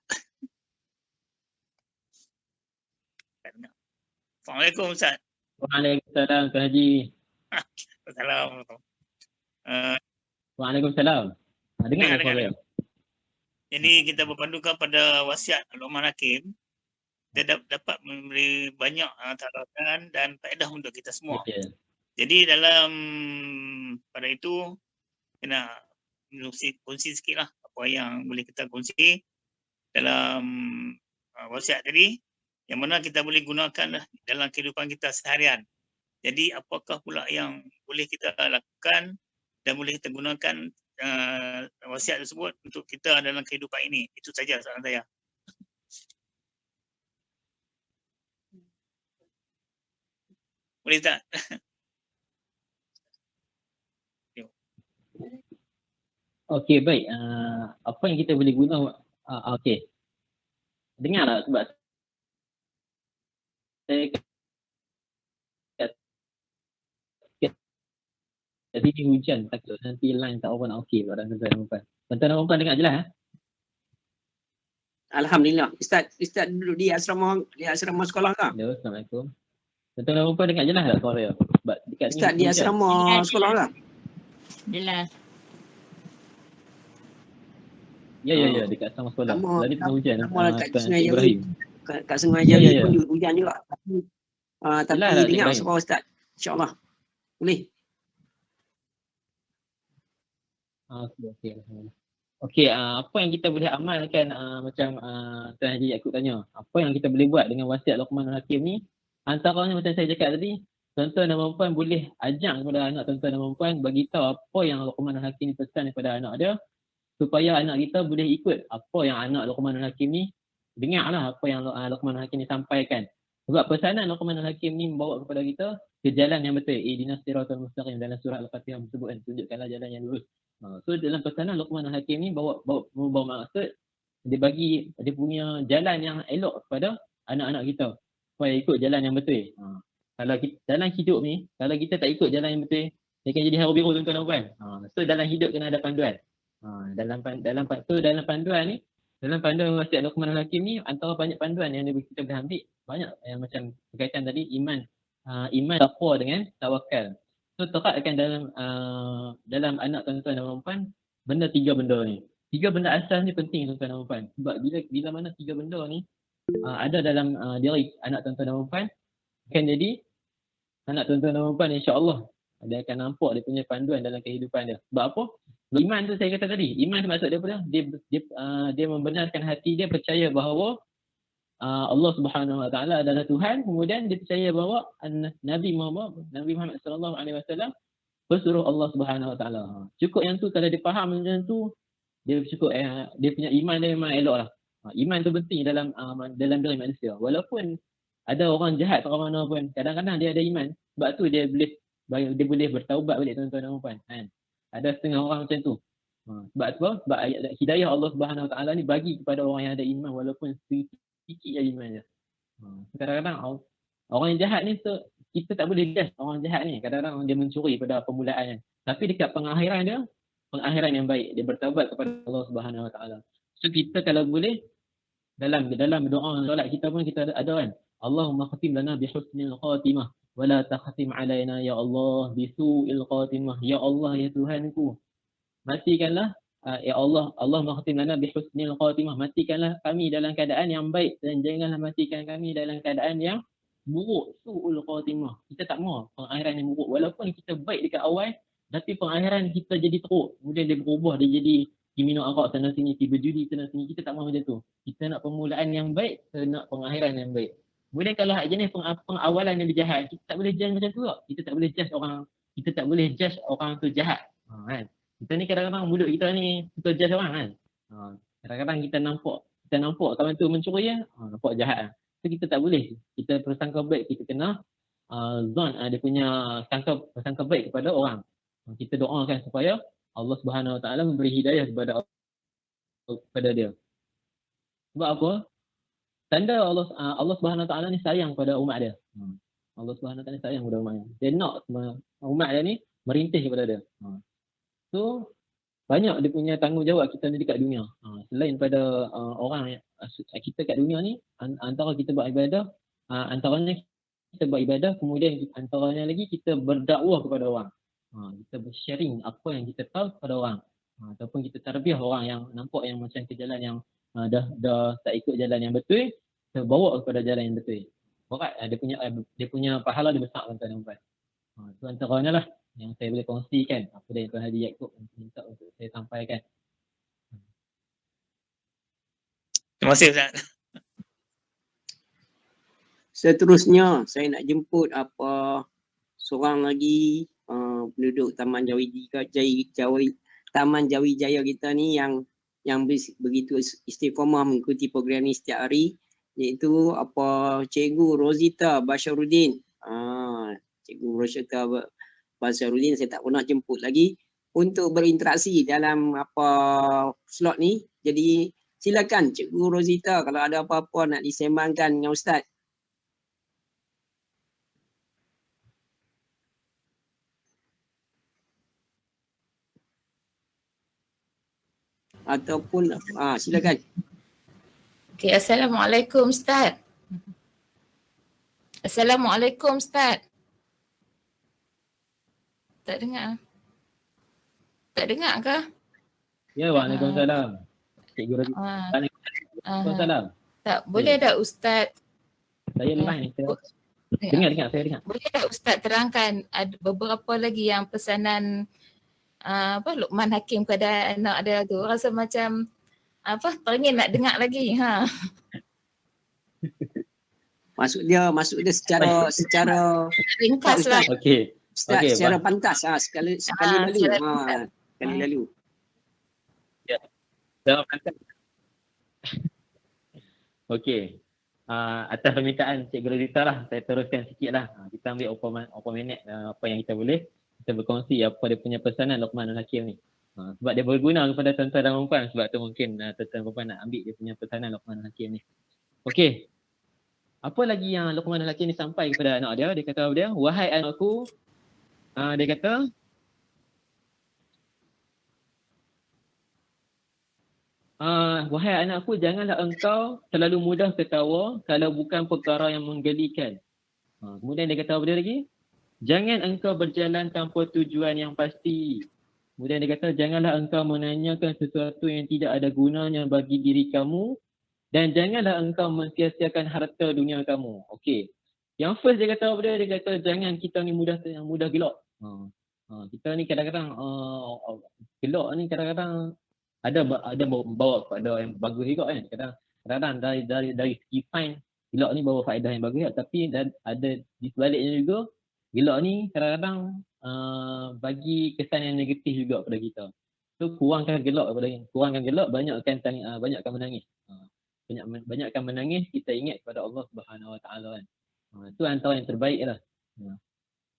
G: Assalamualaikum Ustaz.
F: Waalaikumsalam Tuan Haji.
G: Assalamualaikum.
F: Waalaikumsalam. Dengar suara.
G: Jadi kita berpandukan pada wasiat Luqman Hakim. Dia dapat memberi banyak tarakan dan faedah untuk kita semua.
F: Betul.
G: Jadi dalam pada itu kena kongsi sikit lah apa yang boleh kita kongsi dalam wasiat tadi, yang mana kita boleh gunakan dalam kehidupan kita seharian. Jadi apakah pula yang boleh kita lakukan dan boleh kita gunakan wasiat tersebut untuk kita dalam kehidupan ini. Itu saja soalan saya. Boleh tak?
F: Okey, baik. Apa yang kita boleh guna? Okey. Dengar tak sebab saya kat sini hujan, takut nanti line tak apa nak okey pada tuan-tuan dan puan. Tuan-tuan dan puan dengar jelas
A: Alhamdulillah. Ustaz duduk di asrama sekolah ke?
F: Hello, Assalamualaikum. Tuan-tuan dan puan dengar jelas tak suara? Sebab dekat
A: Ustaz di asrama sekolah ke?
E: Jelas.
F: Ya, dekat asrama sekolah. Tadi tengah hujan.
A: Kat Sungai
F: Ibrahim.
A: Kat Sungai Jari pun hujan juga. Tapi dengar suara Ustaz. InsyaAllah. Boleh?
F: Okey, apa yang kita boleh amalkan macam Tuan Haji Yaakob tanya, apa yang kita boleh buat dengan wasiat Luqman Hakim ni? Antaranya macam saya cakap tadi, tuan-tuan dan puan boleh ajak kepada anak tuan-tuan dan puan bagi tahu apa yang Luqman Hakim ni pesan kepada anak dia, supaya anak kita boleh ikut apa yang anak Luqman Hakim ni dengarlah apa yang Luqman Hakim ni sampaikan. Sebab pesanan Luqman Hakim ni membawa kepada kita ke jalan yang betul. Ihdinas siratal mustaqim, dalam surah Al-Fatihah disebut kan, tunjukkanlah jalan yang lurus. So dalam pesanan Luqman Hakim ni membawa maksud dia punya jalan yang elok kepada anak-anak kita supaya ikut jalan yang betul. Kalau kita, dalam hidup ni kalau kita tak ikut jalan yang betul, dia akan jadi haru biru tuan-tuan dan puan. So dalam hidup kena ada panduan. Dalam panduan ni, dalam panduan wasiat Luqman Hakim ni, antara banyak panduan yang kita boleh ambil, banyak yang macam berkaitan tadi, iman, taqwa dengan tawakal. So terkatkan dalam anak tuan-tuan dan puan benda 3 benda ni. 3 benda asas ni penting tuan-tuan dan puan. Sebab bila mana 3 benda ni ada dalam diri anak tuan-tuan dan puan, kan jadi anak tuan-tuan dan puan insya-Allah dia akan nampak dia punya panduan dalam kehidupan dia. Sebab apa? Iman tu saya kata tadi. Iman tu maksud dia apa dia? Dia membenarkan hati dia percaya bahawa Allah Subhanahu Wa Taala adalah Tuhan, kemudian dia percaya bahawa Nabi Muhammad sallallahu alaihi wasallam pesuruh Allah Subhanahu Wa Taala. Cukup yang tu, kalau dia faham macam tu, dia cukup dia punya iman dia memang elok lah. Iman tu penting dalam diri manusia. Walaupun ada orang jahat kat mana pun, kadang-kadang dia ada iman. Sebab tu dia boleh bertaubat balik, tuan-tuan dan puan. Kan? Ada setengah orang macam tu. Sebab apa? Sebab hidayah Allah Subhanahu Wa Taala ni bagi kepada orang yang ada iman, walaupun sikit je iman dia. Kadang-kadang orang yang jahat ni, kita tak boleh judge orang jahat ni. Kadang-kadang dia mencuri pada permulaan. Tapi dekat pengakhiran dia, pengakhiran yang baik, dia bertaubat kepada Allah Subhanahu Wa Taala. So kita kalau boleh dalam doa solat kita pun kita ada kan, Allahumma khatim lana bi husnil khatimah wa la takhatim alaina ya Allah bi su'il khatimah. Ya Allah, ya Tuhanku, matikanlah ya Allah, Allahumma khatim lana bi husnil khatimah, matikanlah kami dalam keadaan yang baik dan janganlah matikan kami dalam keadaan yang buruk, su'ul khatimah. Kita tak mahu pengakhiran yang buruk, walaupun kita baik dekat awal, tapi pengakhiran kita jadi teruk, kemudian dia berubah, dia jadi minum arak sana sini, tiba judi sana sini. Kita tak mahu macam tu. Kita nak permulaan yang baik, kita nak pengakhiran yang baik. Kemudian kalau jenis pengawalan yang jahat, kita tak boleh judge macam tu tak. Kita tak boleh judge orang tu jahat. Kan? Kita ni kadang-kadang mulut kita ni suka judge orang kan. Kadang-kadang kita nampak kawan tu mencuri ya, nampak jahat lah. So kita tak boleh. Kita bersangka baik, kita kena dia punya sangka baik kepada orang. Kita doakan supaya Allah Subhanahu Wa Taala memberi hidayah kepada dia. Sebab apa? Tanda Allah Subhanahu Wa Taala ni sayang pada umat dia. Allah Subhanahu Wa Taala sayang pada umat dia. Dia nak umat dia ni merintih kepada dia. So banyak dia punya tanggungjawab kita ni dekat dunia. Selain pada orang kita kat dunia ni, antara kita buat ibadah, antaranya kita buat ibadah, kemudian antaranya lagi kita berdakwah kepada orang. Kita sharing apa yang kita tahu kepada orang, ataupun kita tarbiyah orang yang nampak yang macam ke jalan yang dah tak ikut jalan yang betul, kita bawa kepada jalan yang betul. Berat dia punya pahala dia besar, tuan-tuan dan puan. Itu antaranya lah yang saya boleh kongsikan apa yang Tuan Haji Yaakob minta untuk saya sampaikan.
G: Terima kasih Ustaz.
A: Seterusnya saya nak jemput seorang lagi penduduk Taman Taman Jawijaya kita ni yang begitu istiqamah mengikuti program ni setiap hari, iaitu Cikgu Rozita Basharuddin. Cikgu Rozita Basharuddin saya tak pernah jemput lagi untuk berinteraksi dalam slot ni. Jadi silakan Cikgu Rozita kalau ada apa-apa nak disembangkan dengan Ustaz. Ataupun silakan.
H: Okey, Assalamualaikum Ustaz. Assalamualaikum Ustaz. Tak dengar. Tak dengar ke?
F: Ya, waalaikumsalam. Cikgu Rozita. Waalaikumsalam.
H: Tak, boleh tak Ustaz?
F: Saya line ni. Dengar, saya dengar.
H: Boleh tak Ustaz terangkan ada beberapa lagi yang pesanan Luqman Hakim kepada anak dia tu, rasa macam teringin nak dengar lagi.
A: Masuk dia secara
H: ringkas lah.
F: Okey.
A: Ustaz secara pantas sekali lalu.
F: Ya. Secara pantas. Okey. Atas permintaan Cikgu Rozita lah, saya teruskan sikit lah. Kita ambil berapa minit apa yang kita boleh. Kita berkongsi apa dia punya pesanan Luqman Hakim ni. Sebab dia berguna kepada tuan-tuan dan puan, sebab tu mungkin tuan-tuan dan puan nak ambil dia punya pesanan Luqman Hakim ni. Okey. Apa lagi yang Luqman Hakim ni sampai kepada anak dia? Dia kata apa dia? Wahai anakku, dia kata wahai anakku, janganlah engkau terlalu mudah tertawa kalau bukan perkara yang menggelikan. Kemudian dia kata apa dia lagi? Jangan engkau berjalan tanpa tujuan yang pasti. Kemudian dia kata, janganlah engkau menanyakan sesuatu yang tidak ada gunanya bagi diri kamu. Dan janganlah engkau mensia-siakan harta dunia kamu. Okey. Yang first dia kata apa dia? Dia kata, jangan kita ni mudah gelak. Kita ni kadang-kadang gelak ni kadang-kadang ada bawa kepada yang bagus juga kan. Kadang-kadang dari segi fine gelak ni bawa faedah yang bagus, tapi ada di sebaliknya juga gelak ni kadang-kadang bagi kesan yang negatif juga pada kita. So kurangkan gelak banyakkan menangis. Banyakkan menangis, kita ingat kepada Allah Subhanahu Wa Taala kan. Itu antara yang terbaik lah.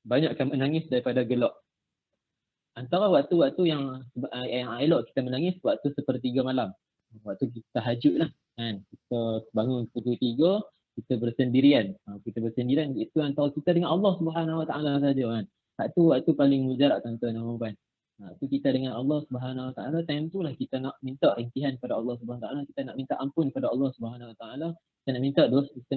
F: Banyakkan menangis daripada gelak. Antara waktu-waktu yang elok kita menangis waktu sepertiga malam. Waktu kita tahajud lah kan. Kita bangun pukul 3, kita bersendirian. Kita bersendirian itu antara kita dengan Allah Subhanahu Wa Taala saja kan. Waktu paling mujarab tuan-tuan dan puan. Itu kita dengan Allah Subhanahu Wa Taala, time itulah kita nak minta rintihan pada Allah Subhanahu Wa Taala, kita nak minta ampun pada Allah Subhanahu Wa Taala, kita nak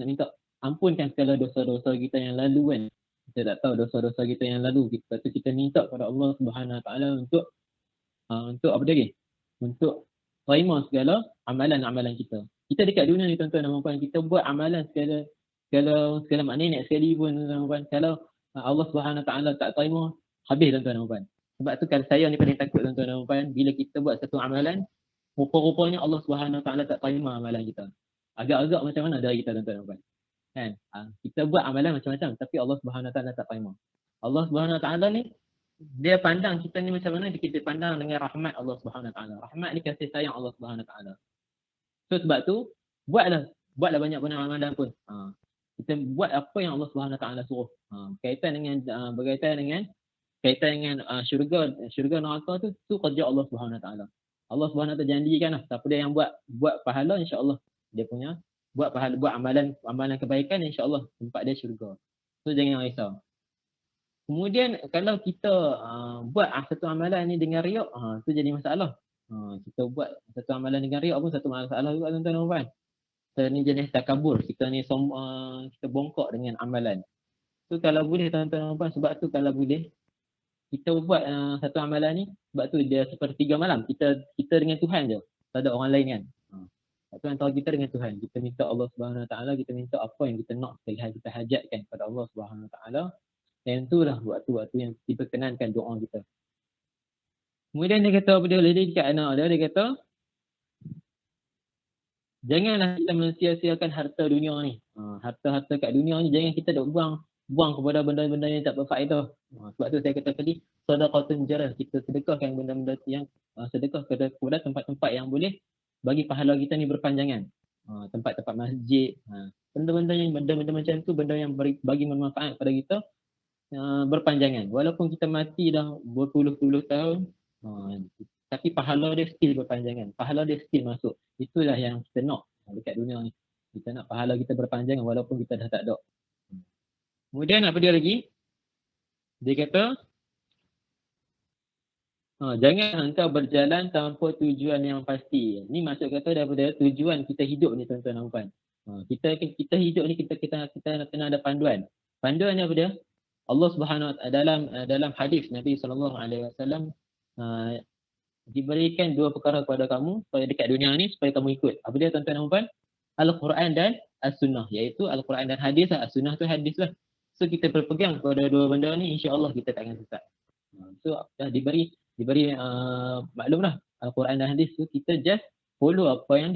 F: minta ampunkan segala dosa-dosa kita yang lalu kan. Kita tak tahu dosa-dosa kita yang lalu, kita minta pada Allah Subhanahu Wa Taala untuk apa lagi? Untuk terima segala amalan-amalan kita. Kita dekat dunia ni tuan-tuan dan puan, kita buat amalan segala makna nak sekali pun tuan-tuan dan puan. Kalau Allah Subhanahu Wa Taala tak terima, habis tuan-tuan dan puan. Sebab tu kalau saya ni paling takut tuan-tuan dan puan, bila kita buat satu amalan, rupa-rupanya Allah Subhanahu Wa Taala tak terima amalan kita. Agak-agak macam mana dari kita tuan-tuan dan puan? Kan? Kita buat amalan macam-macam tapi Allah Subhanahu Wa Taala tak terima. Allah Subhanahu Wa Taala ni dia pandang kita ni macam mana, kita pandang dengan rahmat Allah Subhanahu Wa Taala. Rahmat ni kasih sayang Allah Subhanahu Wa Taala. So sebab tu buatlah banyak amalan pun. Kita buat apa yang Allah Subhanahu Wa Taala suruh. Berkaitan dengan syurga neraka tu kerja Allah Subhanahu Wa Taala. Allah Subhanahu Wa Taala janjikan lah, siapa dia yang buat pahala, insya-Allah dia punya buat amalan kebaikan, insya-Allah tempat dia syurga. So jangan risau. Kemudian kalau kita buat satu amalan ni dengan riak, tu jadi masalah. Kita buat satu amalan dengan riak pun satu masalah juga tuan-tuan dan puan. Kita ni jenis takabur, kita ni kita bongkok dengan amalan. So kalau boleh tuan-tuan dan puan, sebab tu kalau boleh kita buat satu amalan ni, sebab tu dia sepertiga malam, kita dengan Tuhan je, tak ada orang lain kan. Itu antara kita dengan Tuhan. Kita minta Allah Subhanahu Wa Taala, kita minta apa yang kita nak, kita hajatkan kepada Allah Subhanahu Wa Taala. Dan itulah waktu-waktu yang diperkenankan doa kita. Kemudian dia kata pada lady dekat anak dia kata, janganlah kita mensia-siakan harta dunia ni. Harta-harta kat dunia ni jangan kita dok buang kepada benda-benda yang tak berfaedah. Sebab tu saya kata tadi, sedekahun jarah, kita sedekahkan benda-benda yang sedekah kepada tempat-tempat yang boleh bagi pahala kita ni berpanjangan. Tempat-tempat masjid, benda-benda macam tu, benda yang bagi manfaat pada kita berpanjangan. Walaupun kita mati dah berpuluh-puluh tahun, tapi pahala dia still berpanjangan. Pahala dia still masuk. Itulah yang kita nak dekat dunia ni. Kita nak pahala kita berpanjangan walaupun kita dah tak ada. Kemudian apa dia lagi? Dia kata, jangan engkau berjalan tanpa tujuan yang pasti. Ni maksud kata daripada tujuan kita hidup ni tuan-tuan dan puan. Kita hidup ni kita kena ada panduan. Panduan ni apa dia? Allah Subhanahu Wa Taala dalam hadis Nabi sallallahu alaihi wasallam diberikan dua perkara kepada kamu supaya dekat dunia ni supaya kamu ikut. Apa dia tuan-tuan dan puan? Al-Quran dan As-Sunnah, iaitu Al-Quran dan hadis lah. As-Sunnah tu hadis lah. So kita berpegang pada dua benda ni, insya-Allah kita tak akan sesat. So dah diberi maklum lah Al-Quran dan hadis tu, kita just follow apa yang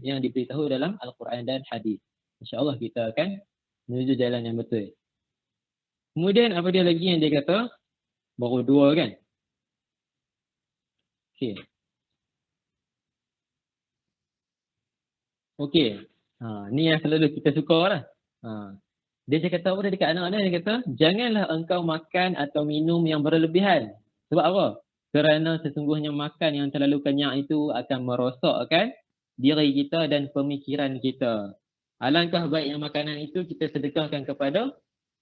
F: yang diberitahu dalam Al-Quran dan hadis. Insya-Allah kita akan menuju jalan yang betul. Kemudian apa dia lagi yang dia kata? Baru dua kan? Okey. Ni yang selalu kita suka lah. Dia kata apa dekat anak dia kata, janganlah engkau makan atau minum yang berlebihan. Sebab apa? Kerana sesungguhnya makan yang terlalu kenyang itu akan merosakkan diri kita dan pemikiran kita. Alangkah baiknya makanan itu kita sedekahkan kepada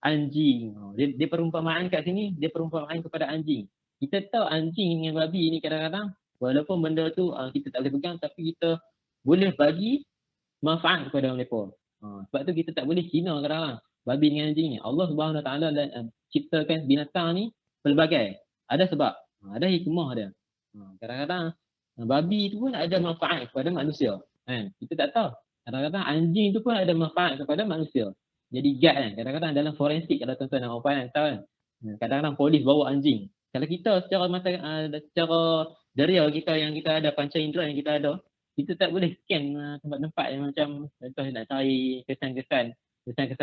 F: anjing. Dia perumpamaan kat sini, dia perumpamaan kepada anjing. Kita tahu anjing dengan babi ni kadang-kadang walaupun benda tu kita tak boleh pegang, tapi kita boleh bagi manfaat kepada mereka. Sebab tu kita tak boleh hina kadang-kadang babi dengan anjing ni. Allah Subhanahu Wa Taala ciptakan binatang ni pelbagai. Ada sebab, ada hikmah dia. Kadang-kadang babi tu pun ada manfaat kepada manusia. Kita tak tahu. Kadang-kadang anjing tu pun ada manfaat kepada manusia. Jadi guard kan. Kadang-kadang dalam forensik, kalau tuan-tuan dan puan tahu kan. Kadang-kadang polis bawa anjing. Kalau kita secara deria kita yang kita ada, panca indera yang kita ada, kita tak boleh scan tempat-tempat yang macam contoh nak cari kesan-kesan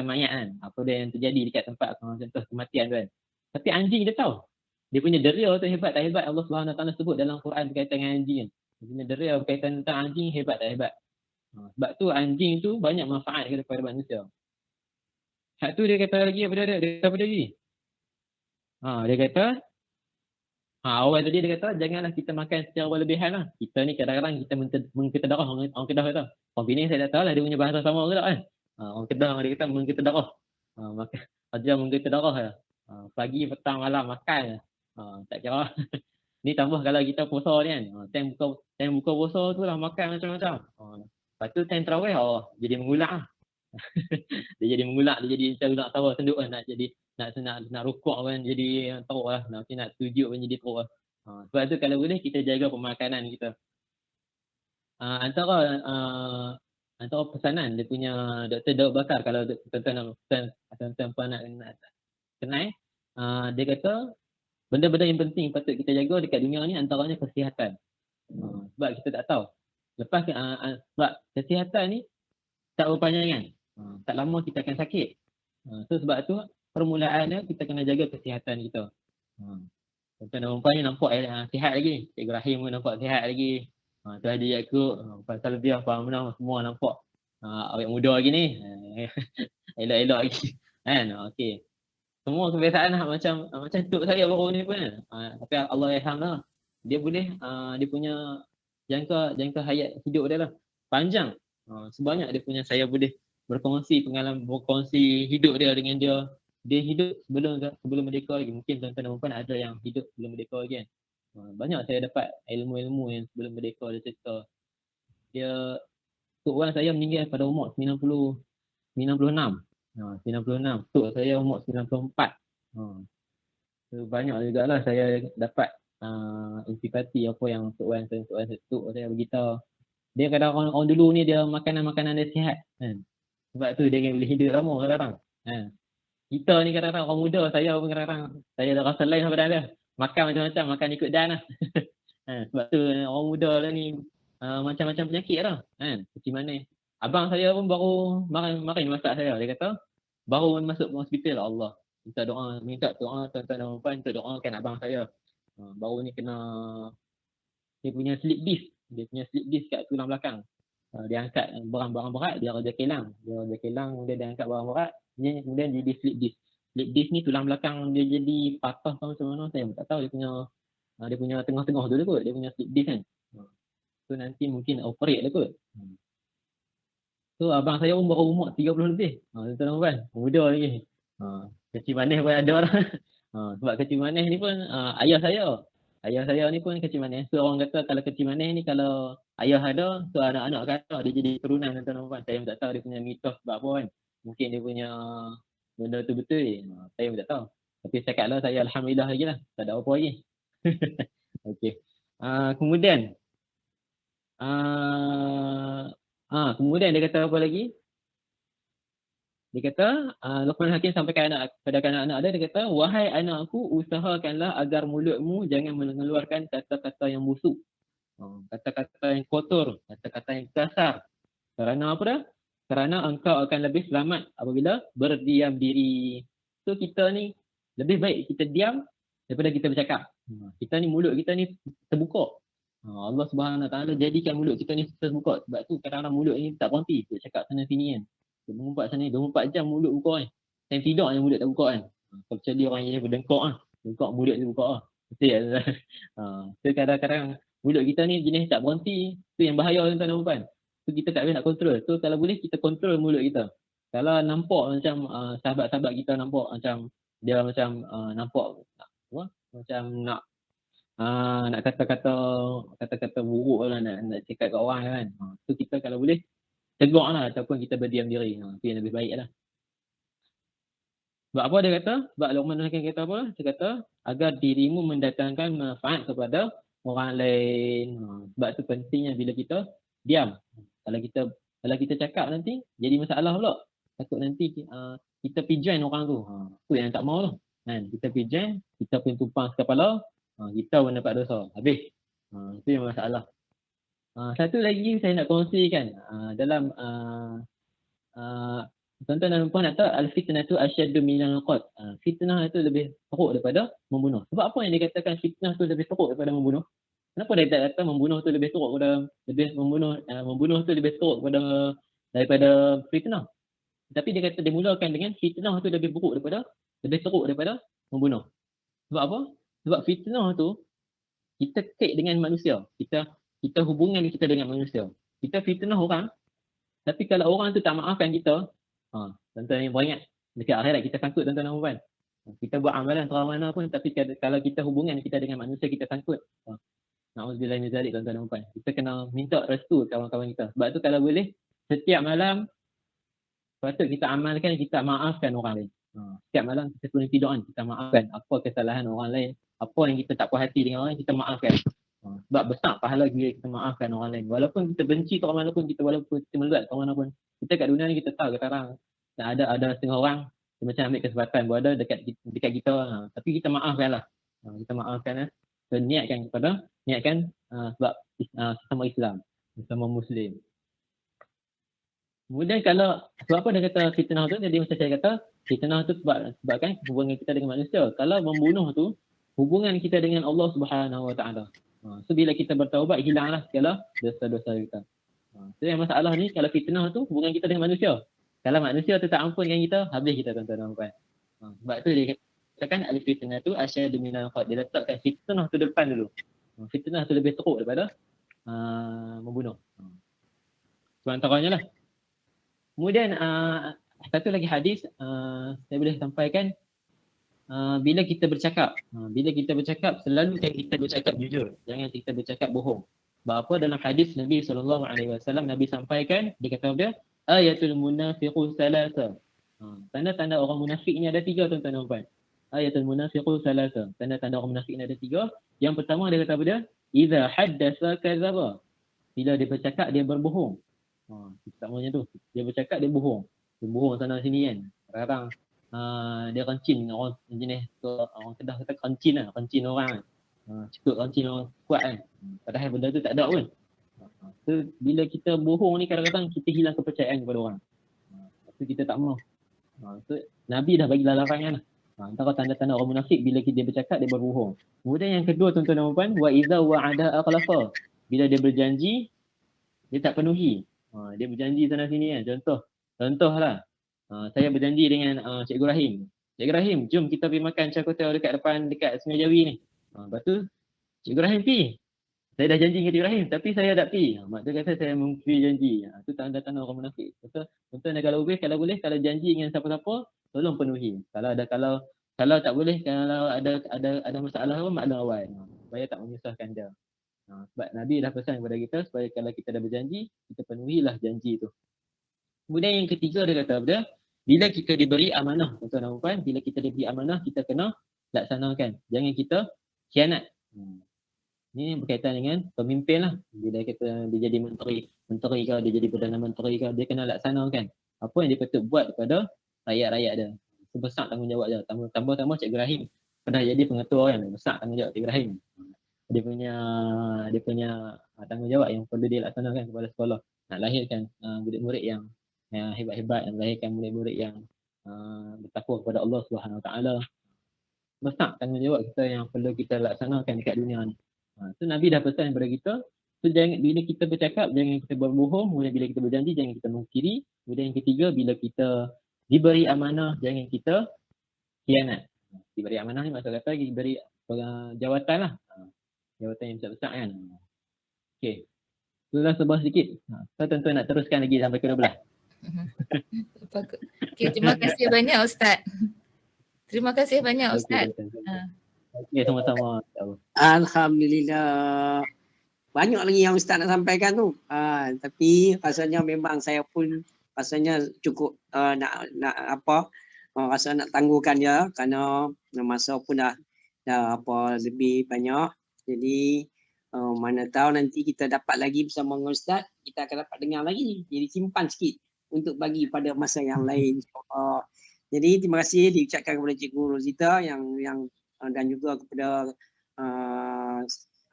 F: mayat kan. Apa dia yang terjadi dekat tempat contoh kematian tu kan. Tapi anjing dia tahu. Dia punya deria tu hebat tak hebat, Allah Subhanahu Wa Taala sebut dalam Quran berkaitan dengan anjing kan. Dia punya deria berkaitan tentang anjing hebat tak hebat. Sebab tu anjing tu banyak manfaat kepada manusia. Satu dia kata lagi apa dia kata apa lagi? Dia kata awal tadi dia kata janganlah kita makan secara berlebihan lah. Kita ni kadang-kadang kita mengkedarah orang Kedah kata. Orang Penang saya tak tahu lah dia punya bahasa sama ke tak kan. Orang Kedah dia kata mengkedarah. Makan aja mengkedarah lah. Pagi, petang, malam makan. Tak kira. Ni tambah kalau kita puasa ni kan. Time buka puasa tu lah makan macam-macam. Lepas tu time tarawih jadi mengulak lah. Dia jadi mengulak, dia jadi macam nak tahu tenduk kan, nak jadi nak rukuk kan, jadi teruk lah, nak sujud pun jadi teruk lah. Sebab tu kalau boleh kita jaga pemakanan kita. Antara pesanan dia punya Dr. Daud Bakar, kalau tuan-tuan nak pesan atau tuan-tuan nak kenal, dia kata benda-benda yang penting patut kita jaga dekat dunia ni antaranya kesihatan. Sebab kita tak tahu. Lepas sebab kesihatan ni tak berpanjangan. Tak lama kita akan sakit. So sebab tu permulaannya kita kena jaga kesihatan kita. Tuan-tuan dan puan ni nampak sihat lagi. Cikgu Rahim pun nampak sihat lagi. Tuan Haji Yaakob, Puan Salbiah, Puan Aminah semua nampak awet muda lagi ni. Elok-elok lagi. Kan? Okey. Semua kebiasaan lah macam tok saya baru ni pun kan. Tapi Allah yarhamlah. Dia boleh dia punya jangka hayat hidup dia lah panjang. Sebanyak dia punya saya boleh berkongsi hidup dia dengan dia hidup sebelum merdeka lagi. Mungkin tuan-tuan dan puan ada yang hidup sebelum merdeka lagi kan. Banyak saya dapat ilmu-ilmu yang sebelum merdeka dia cerita. Tok Wan saya meninggal pada umur 96. 96. Tok saya umur 94. So, banyak jugalah saya dapat intipati apa yang Tok Wan saya beritahu. Dia kadang orang dulu ni dia makanan dia sihat kan. Sebab tu dia boleh hidup lama kadang-kadang. Kita ni kadang-kadang orang muda, saya pun kadang-kadang saya dah rasa lain daripada dia. Makan macam-macam, makan ikut dan lah. Sebab tu orang muda lah ni macam-macam penyakit lah kan. Macam mana abang saya pun baru marin masak saya. Dia kata baru masuk hospital Allah. Minta doa tuan-tuan dan puan untuk doakan abang saya. Baru ni kena dia punya slip disc. Dia punya slip disc kat tulang belakang. Dia angkat barang-barang berat, dia raja kelang, kemudian dia angkat barang berat, kemudian jadi slip disc. Slip disc ni tulang belakang dia jadi patah atau macam mana, saya tak tahu dia punya tengah-tengah tu kot, dia punya slip disc kan. So nanti mungkin operate lah kot. So abang saya pun baru umur 30 lebih. Tuan-tuan kan, muda lagi. Kecil manis pun ada lah. Sebab kecil manis ni pun ayah saya ni pun kecil manis. So orang kata kalau kecil manis ni kalau ayah ada, so anak-anak kata dia jadi keturunan tuan-tuan puan. Saya pun tak tahu dia punya mitos sebab apa kan. Mungkin dia punya benda tu betul. Saya pun tak tahu. Tapi cakaplah saya alhamdulillah lagi lah. Tak ada apa lagi. Okey. Kemudian kemudian dia kata apa lagi? Dia kata, Luqman Hakim sampaikan kepada anak-anak dia kata, wahai anakku, usahakanlah agar mulutmu jangan mengeluarkan kata-kata yang busuk. Kata-kata yang kotor, kata-kata yang kasar. Kerana apa dah? Kerana engkau akan lebih selamat apabila berdiam diri. So kita ni lebih baik kita diam daripada kita bercakap. Kita ni mulut kita ni terbuka. Allah Subhanahu Wa Taala jadikan mulut kita ni terbuka. Sebab tu kadang-kadang mulut ni tak berhenti. Dia cakap sana sini kan. Dia mengumpat sana 24 jam mulut buka kan. Time tidur yang mulut tak buka kan. Kecuali orang yang berdengkak lah. Berdengkak mulut dia buka lah. Betul tak? So kadang-kadang mulut kita ni jenis tak berhenti. Tu yang bahaya tuan-tuan dan puan. So kita tak boleh nak kontrol. So kalau boleh kita kontrol mulut kita. Kalau nampak macam sahabat-sahabat kita nampak macam dia macam nampak macam nak kata-kata buruk lah nak cakap kat orang kan. So kita kalau boleh tegur lah ataupun kita berdiam diri. Itu yang lebih baik lah. Sebab apa dia kata? Sebab Luqman Hakim kata apa? Dia kata agar dirimu mendatangkan manfaat kepada orang lain. Sebab tu pentingnya bila kita diam. Kalau kita cakap nanti jadi masalah pula. Takut nanti kita pijan orang tu. Tu yang tak mau lah. Kan? Kita pijan, kita pun tumpang kepala, kita pun dapat dosa. Habis. Itu yang masalah. Satu lagi saya nak kongsikan dalam tuan-tuan dan puan nak tahu al-fitnatu asyaddu minal qatl. Fitnah itu lebih teruk daripada membunuh. Sebab apa yang dikatakan fitnah tu lebih teruk daripada membunuh? Kenapa dia tak kata membunuh tu lebih teruk membunuh tu lebih teruk daripada fitnah? Tapi dia kata dimulakan dengan fitnah tu lebih teruk daripada membunuh. Sebab apa? Sebab fitnah tu kita kait dengan manusia. Kita hubungan kita dengan manusia. Kita fitnah orang, tapi kalau orang tu tak maafkan kita, tuan-tuan yang beringat, dekat akhirat kita sangkut tuan-tuan dan puan. Kita buat amalan terang mana pun, tapi kalau kita hubungan kita dengan manusia, kita sangkut. Na'udzubillah min zalik tuan-tuan dan puan. Kita kena minta restu kawan-kawan kita. Sebab tu kalau boleh, setiap malam, patut kita amalkan, kita maafkan orang lain. Setiap malam kita sebelum tidur kan, kita maafkan apa kesalahan orang lain, apa yang kita tak puas hati dengan orang lain, kita maafkan. Sebab besar pahala bila kita maafkan orang lain. Walaupun kita benci orang mana pun, walaupun kita meluat orang mana pun, kita kat dunia ni kita tahu sekarang ada setengah orang dia macam ambil kesempatan berada dekat kita, tapi kita maafkanlah. Kita maafkan. So, niatkan sebab sesama Islam, sesama Muslim. Kemudian kalau sebab apa dia kata fitnah tu, jadi macam saya kata fitnah tu sebabkan hubungan kita dengan manusia. Kalau membunuh tu hubungan kita dengan Allah Subhanahu Wa Taala. So bila kita bertaubat, hilanglah segala dosa-dosa kita. So yang masalah ni kalau fitnah tu hubungan kita dengan manusia. Kalau manusia tu tak ampunkan kita, habis kita tuan-tuan dan puan. Sebab tu dia katakan al-fitnah tu asyaddu minal qatl. Dia letakkan fitnah tu depan dulu. Fitnah tu lebih teruk daripada membunuh. So antaranya lah. Kemudian satu lagi hadis saya boleh sampaikan, bila kita bercakap selalu kita bercakap jujur, jangan kita bercakap bohong. Sebab apa dalam hadis Nabi SAW Nabi sampaikan, dia kata dia ayatul munafiqu salasa. Tanda-tanda orang munafik ni ada 3 tuan-tuan dan puan. Ayatul munafiqu salasa. Tanda-tanda orang munafik ni ada 3. Yang pertama dia kata apa dia? Idza haddatsa kadzaba. Bila dia bercakap dia berbohong. Tak maunya tu. Dia bercakap dia bohong. Dia bohong sana sini kan. Kadang-kadang dia kencing orang jenis orang Kedah kata kencing orang kan. Cukup kencing orang kuat kan. Padahal benda tu tak ada pun. So, bila kita bohong ni kadang-kadang kita hilang kepercayaan kepada orang. So kita tak mahu. So, Nabi dah bagi larangan lah. Antara tanda-tanda orang munafik bila dia bercakap dia berbohong. Kemudian yang kedua tuan-tuan dan puan, wa idza wa'ada akhlafa. Bila dia berjanji dia tak penuhi. Dia berjanji sana sini kan. Contohlah. Saya berjanji dengan Cikgu Rahim. Cikgu Rahim, jom kita pergi makan char-kway-teow dekat Sungai Jawi ni. Lepas tu Cikgu Rahim pergi. Saya dah janji dengan Cikgu Rahim tapi saya tak pergi. Mak tu kata saya mengingkari janji. Itu tanda-tanda orang munafik. Contohnya kalau boleh kalau janji dengan siapa-siapa tolong penuhi. Kalau tak boleh, kalau ada masalah pun maklum awal. Supaya tak menyusahkan dia. Sebab Nabi dah pesan kepada kita supaya kalau kita dah berjanji, kita penuhilah janji tu. Kemudian yang ketiga dia kata apa? Bila kita diberi amanah, tuan-tuan dan puan, bila kita diberi amanah, kita kena laksanakan. Jangan kita khianat. Ini berkaitan dengan pemimpin lah. Bila kita dia jadi menteri ke, dia jadi Perdana Menteri ke, dia kena laksanakan apa yang dia patut buat kepada rakyat-rakyat dia. Sebesar tanggungjawab dia. Tambah-tambah Cikgu Rahim pernah jadi pengetua kan. Besar tanggungjawab Cikgu Rahim. Dia punya tanggungjawab yang perlu dia laksanakan kepada sekolah. Nak lahirkan murid-murid yang hebat-hebat, dan melahirkan murid-murid yang bertakwa kepada Allah Subhanahu Wa Taala. Besar tanggungjawab kita yang perlu kita laksanakan dekat dunia ni. So Nabi dah pesan kepada kita, so jangan, bila kita bercakap jangan kita berbohong, kemudian bila kita berjanji jangan kita mungkiri, kemudian yang ketiga bila kita diberi amanah jangan kita khianat. Diberi amanah ni maksud kata diberi jawatan lah, jawatan yang besar-besar kan. Okey, itulah sebuah sedikit. So tuan-tuan nak teruskan lagi sampai ke 12.
H: Okay, terima kasih banyak Ustaz. Terima kasih banyak Ustaz.
F: Okey, sama-sama.
A: Alhamdulillah. Banyak lagi yang Ustaz nak sampaikan tu. Tapi rasanya memang saya pun rasanya cukup rasa nak tangguhkan dia kerana masa pun dah lebih banyak. Jadi mana tahu nanti kita dapat lagi bersama dengan Ustaz, kita akan dapat dengar lagi. Jadi simpan sikit untuk bagi pada masa yang lain. Jadi terima kasih diucapkan kepada Cikgu Rozita yang dan juga kepada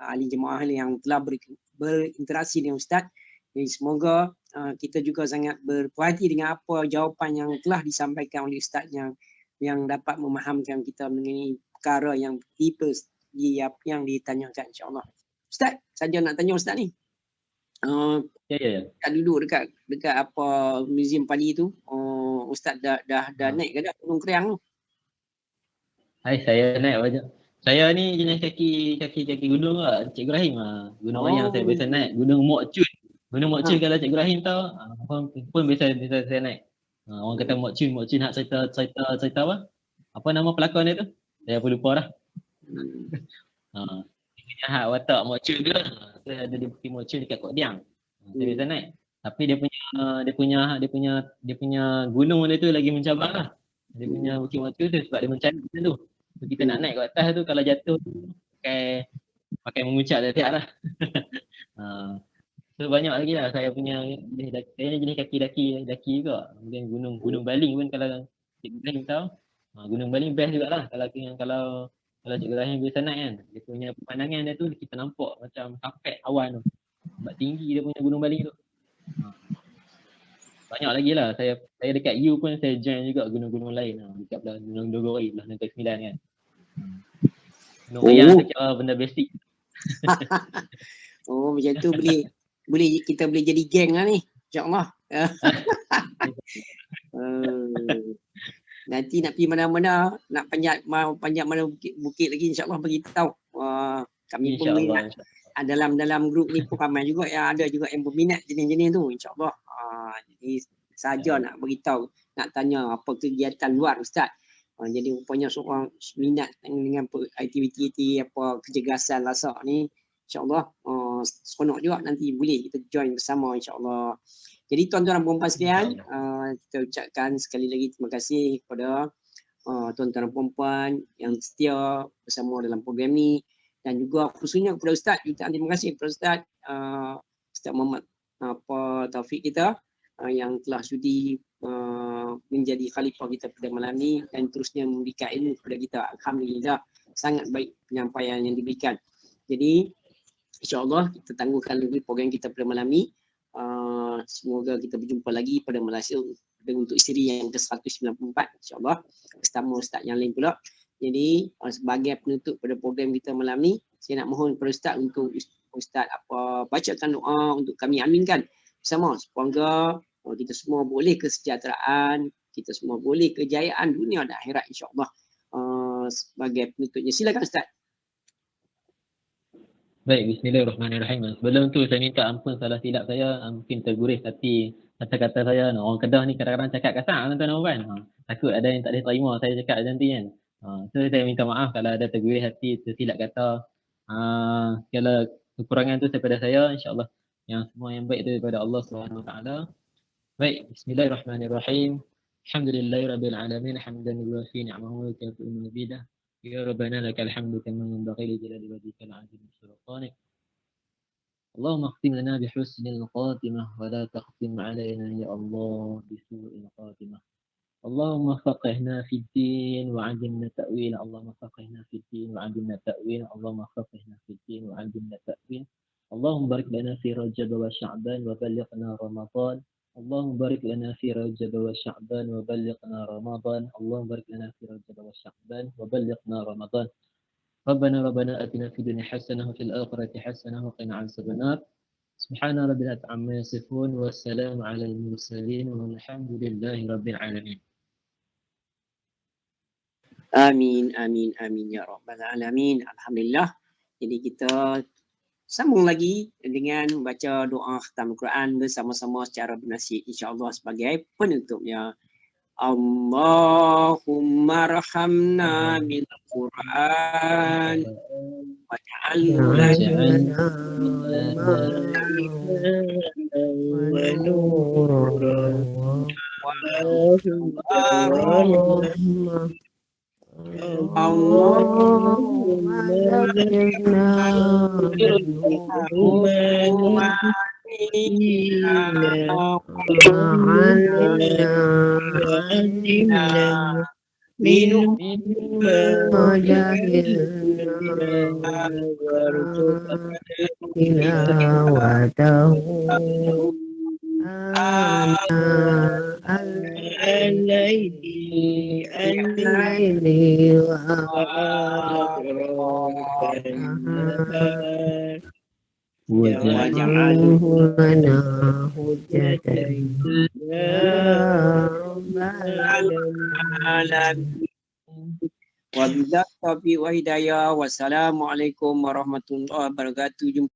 A: ahli jemaah yang telah berinteraksi dengan Ustaz. Jadi semoga kita juga sangat berpuas hati dengan apa jawapan yang telah disampaikan oleh Ustaz yang dapat memahamkan kita mengenai perkara yang tipe yang ditanyakan, insya-Allah. Ustaz, saja nak tanya Ustaz ni.
F: Ya.
A: Kat duduk dekat apa muzium Pali tu, Ustaz dah naik ke dah Gunung Kriang tu?
F: Hai, saya naik banyak. Saya ni jenis kaki gunung lah, Cikgu Rahim lah. Gunung yang saya biasa naik, Gunung Mok Chun. Gunung Mok Chun kalau Cikgu Rahim tahu, pun biasa saya naik. Orang kata Mok Chun hak cerita apa? Apa nama pelakon dia tu? Saya pun lupa dah. Dia hak watak Mok Chun tu. Saya ada di Bukit Mok Chun dekat Kok Diang. Saya biasa naik. Tapi dia punya gunung dia tu lagi mencabar lah. Dia punya Bukit Mok Chun tu sebab dia mencari macam tu. So, kita nak naik kat atas tu, kalau jatuh tu pakai mengucap dah tiap lah. So banyak lagi lah saya punya jenis kaki daki juga. Kemudian Gunung Baling pun kalau Cikgu Rahim tahu. Gunung Baling best jugalah kalau Cikgu Rahim biasa naik kan. Dia punya pemandangan dia tu kita nampak macam kapet awan tu. Sebab tinggi dia punya Gunung Baling tu. Banyak lagi lah. Saya dekat U pun saya join juga gunung-gunung lain. Dekat belah Gunung Dogori, belah Negeri Sembilan kan. Gunung Ayang tu benda basic.
A: Macam tu kita boleh jadi geng lah ni, insya-Allah. Nanti nak pergi mana-mana, nak panjat mana bukit lagi, insya-Allah bagi tahu. Kami pun minat. Dalam grup ni pun ramai juga yang ada juga yang berminat jenis-jenis tu, insya-Allah. Jadi saja nak beritahu, nak tanya apa kegiatan luar Ustaz. Jadi rupanya seorang minat dengan aktiviti apa kecergasan lasak ni, insya-Allah seronok juga, nanti boleh kita join bersama, insya-Allah. Jadi tuan-tuan dan puan-puan sekalian, kita ucapkan sekali lagi terima kasih kepada tuan-tuan dan puan-puan yang setia bersama dalam program ni, dan juga khususnya kepada Ustaz. Jutaan terima kasih kepada Ustaz Muhammad Taufik kita yang telah sudi menjadi khalifah kita pada malam ni dan terusnya memberikan ilmu kepada kita. Alhamdulillah, sangat baik penyampaian yang diberikan. Jadi insya-Allah kita tangguhkan lagi program kita pada malam ni. Semoga kita berjumpa lagi pada Malaysia untuk siri yang ke-194, insya-Allah bersama Ustaz yang lain pula. Jadi sebagai penutup pada program kita malam ni, saya nak mohon kepada Ustaz untuk Ustaz bacakan doa untuk kami aminkan bersama, semoga kita semua boleh kesejahteraan, kita semua boleh kejayaan dunia dan akhirat, insya-Allah. Sebagai penutupnya, silakan Ustaz.
F: Baik, bismillahirrahmanirrahim. Sebelum tu saya minta ampun salah silap saya, mungkin terguris hati kata-kata saya. Orang Kedah ni kadang-kadang cakap kasar, tuan-tuan kan. Takut ada yang tak boleh terima saya cakap macam tu kan. So saya minta maaf kalau ada terguris hati, tersilap kata. Segala kekurangan tu daripada saya, insya-Allah yang semua yang baik tu daripada Allah Subhanahu Wa Taala. Baik, bismillahirrahmanirrahim. Alhamdulillahirabbil alamin, hamdan yuwafi ni'amahu wa yukafi'u mazidah. Ya Rabbana lakal hamdu kama yanbaghi li jalali wajhikal 'azim sultanik. Allahumma khtim lana bihusnil khatimah wa la takhtim 'alaina ya Allah bisu'il khatimah. Allahumma faqihna fid din wa 'allimna ta'wil. Allahumma faqihna fid din wa 'allimna ta'wil. Allahumma faqihna fid din wa 'allimna ta'wil. Allahumma barik lana fi Rajab wa Sya'ban wa ballighna Ramadan. اللهم بارك لنا في رجب وشعبان وبلغنا رمضان. اللهم بارك لنا في رجب وشعبان وبلغنا رمضان. ربنا آتنا في الدنيا حسنة وفي الآخرة حسنة وقنا عذاب النار. سبحان ربنا عما يصفون والسلام على المرسلين والحمد لله رب العالمين.
A: Amin, amin, amin ya rabbal alamin. Alhamdulillah. Jadi kita sambung lagi dengan membaca doa khatam Al-Quran bersama-sama secara bernasib, insya-Allah sebagai penutupnya. Allahumma rahamna bil Quran waj'alna
C: Allahumma zakkirna
B: minum
C: tilawatahu
B: al-laili
C: al-laili wa
B: an-nahar
C: waj'alhu lana hujjatan ya rabbal alamin.
A: Wabillahi taufiq wa hidayah. Wassalamualaikum warahmatullahi wabarakatuh. Jumpa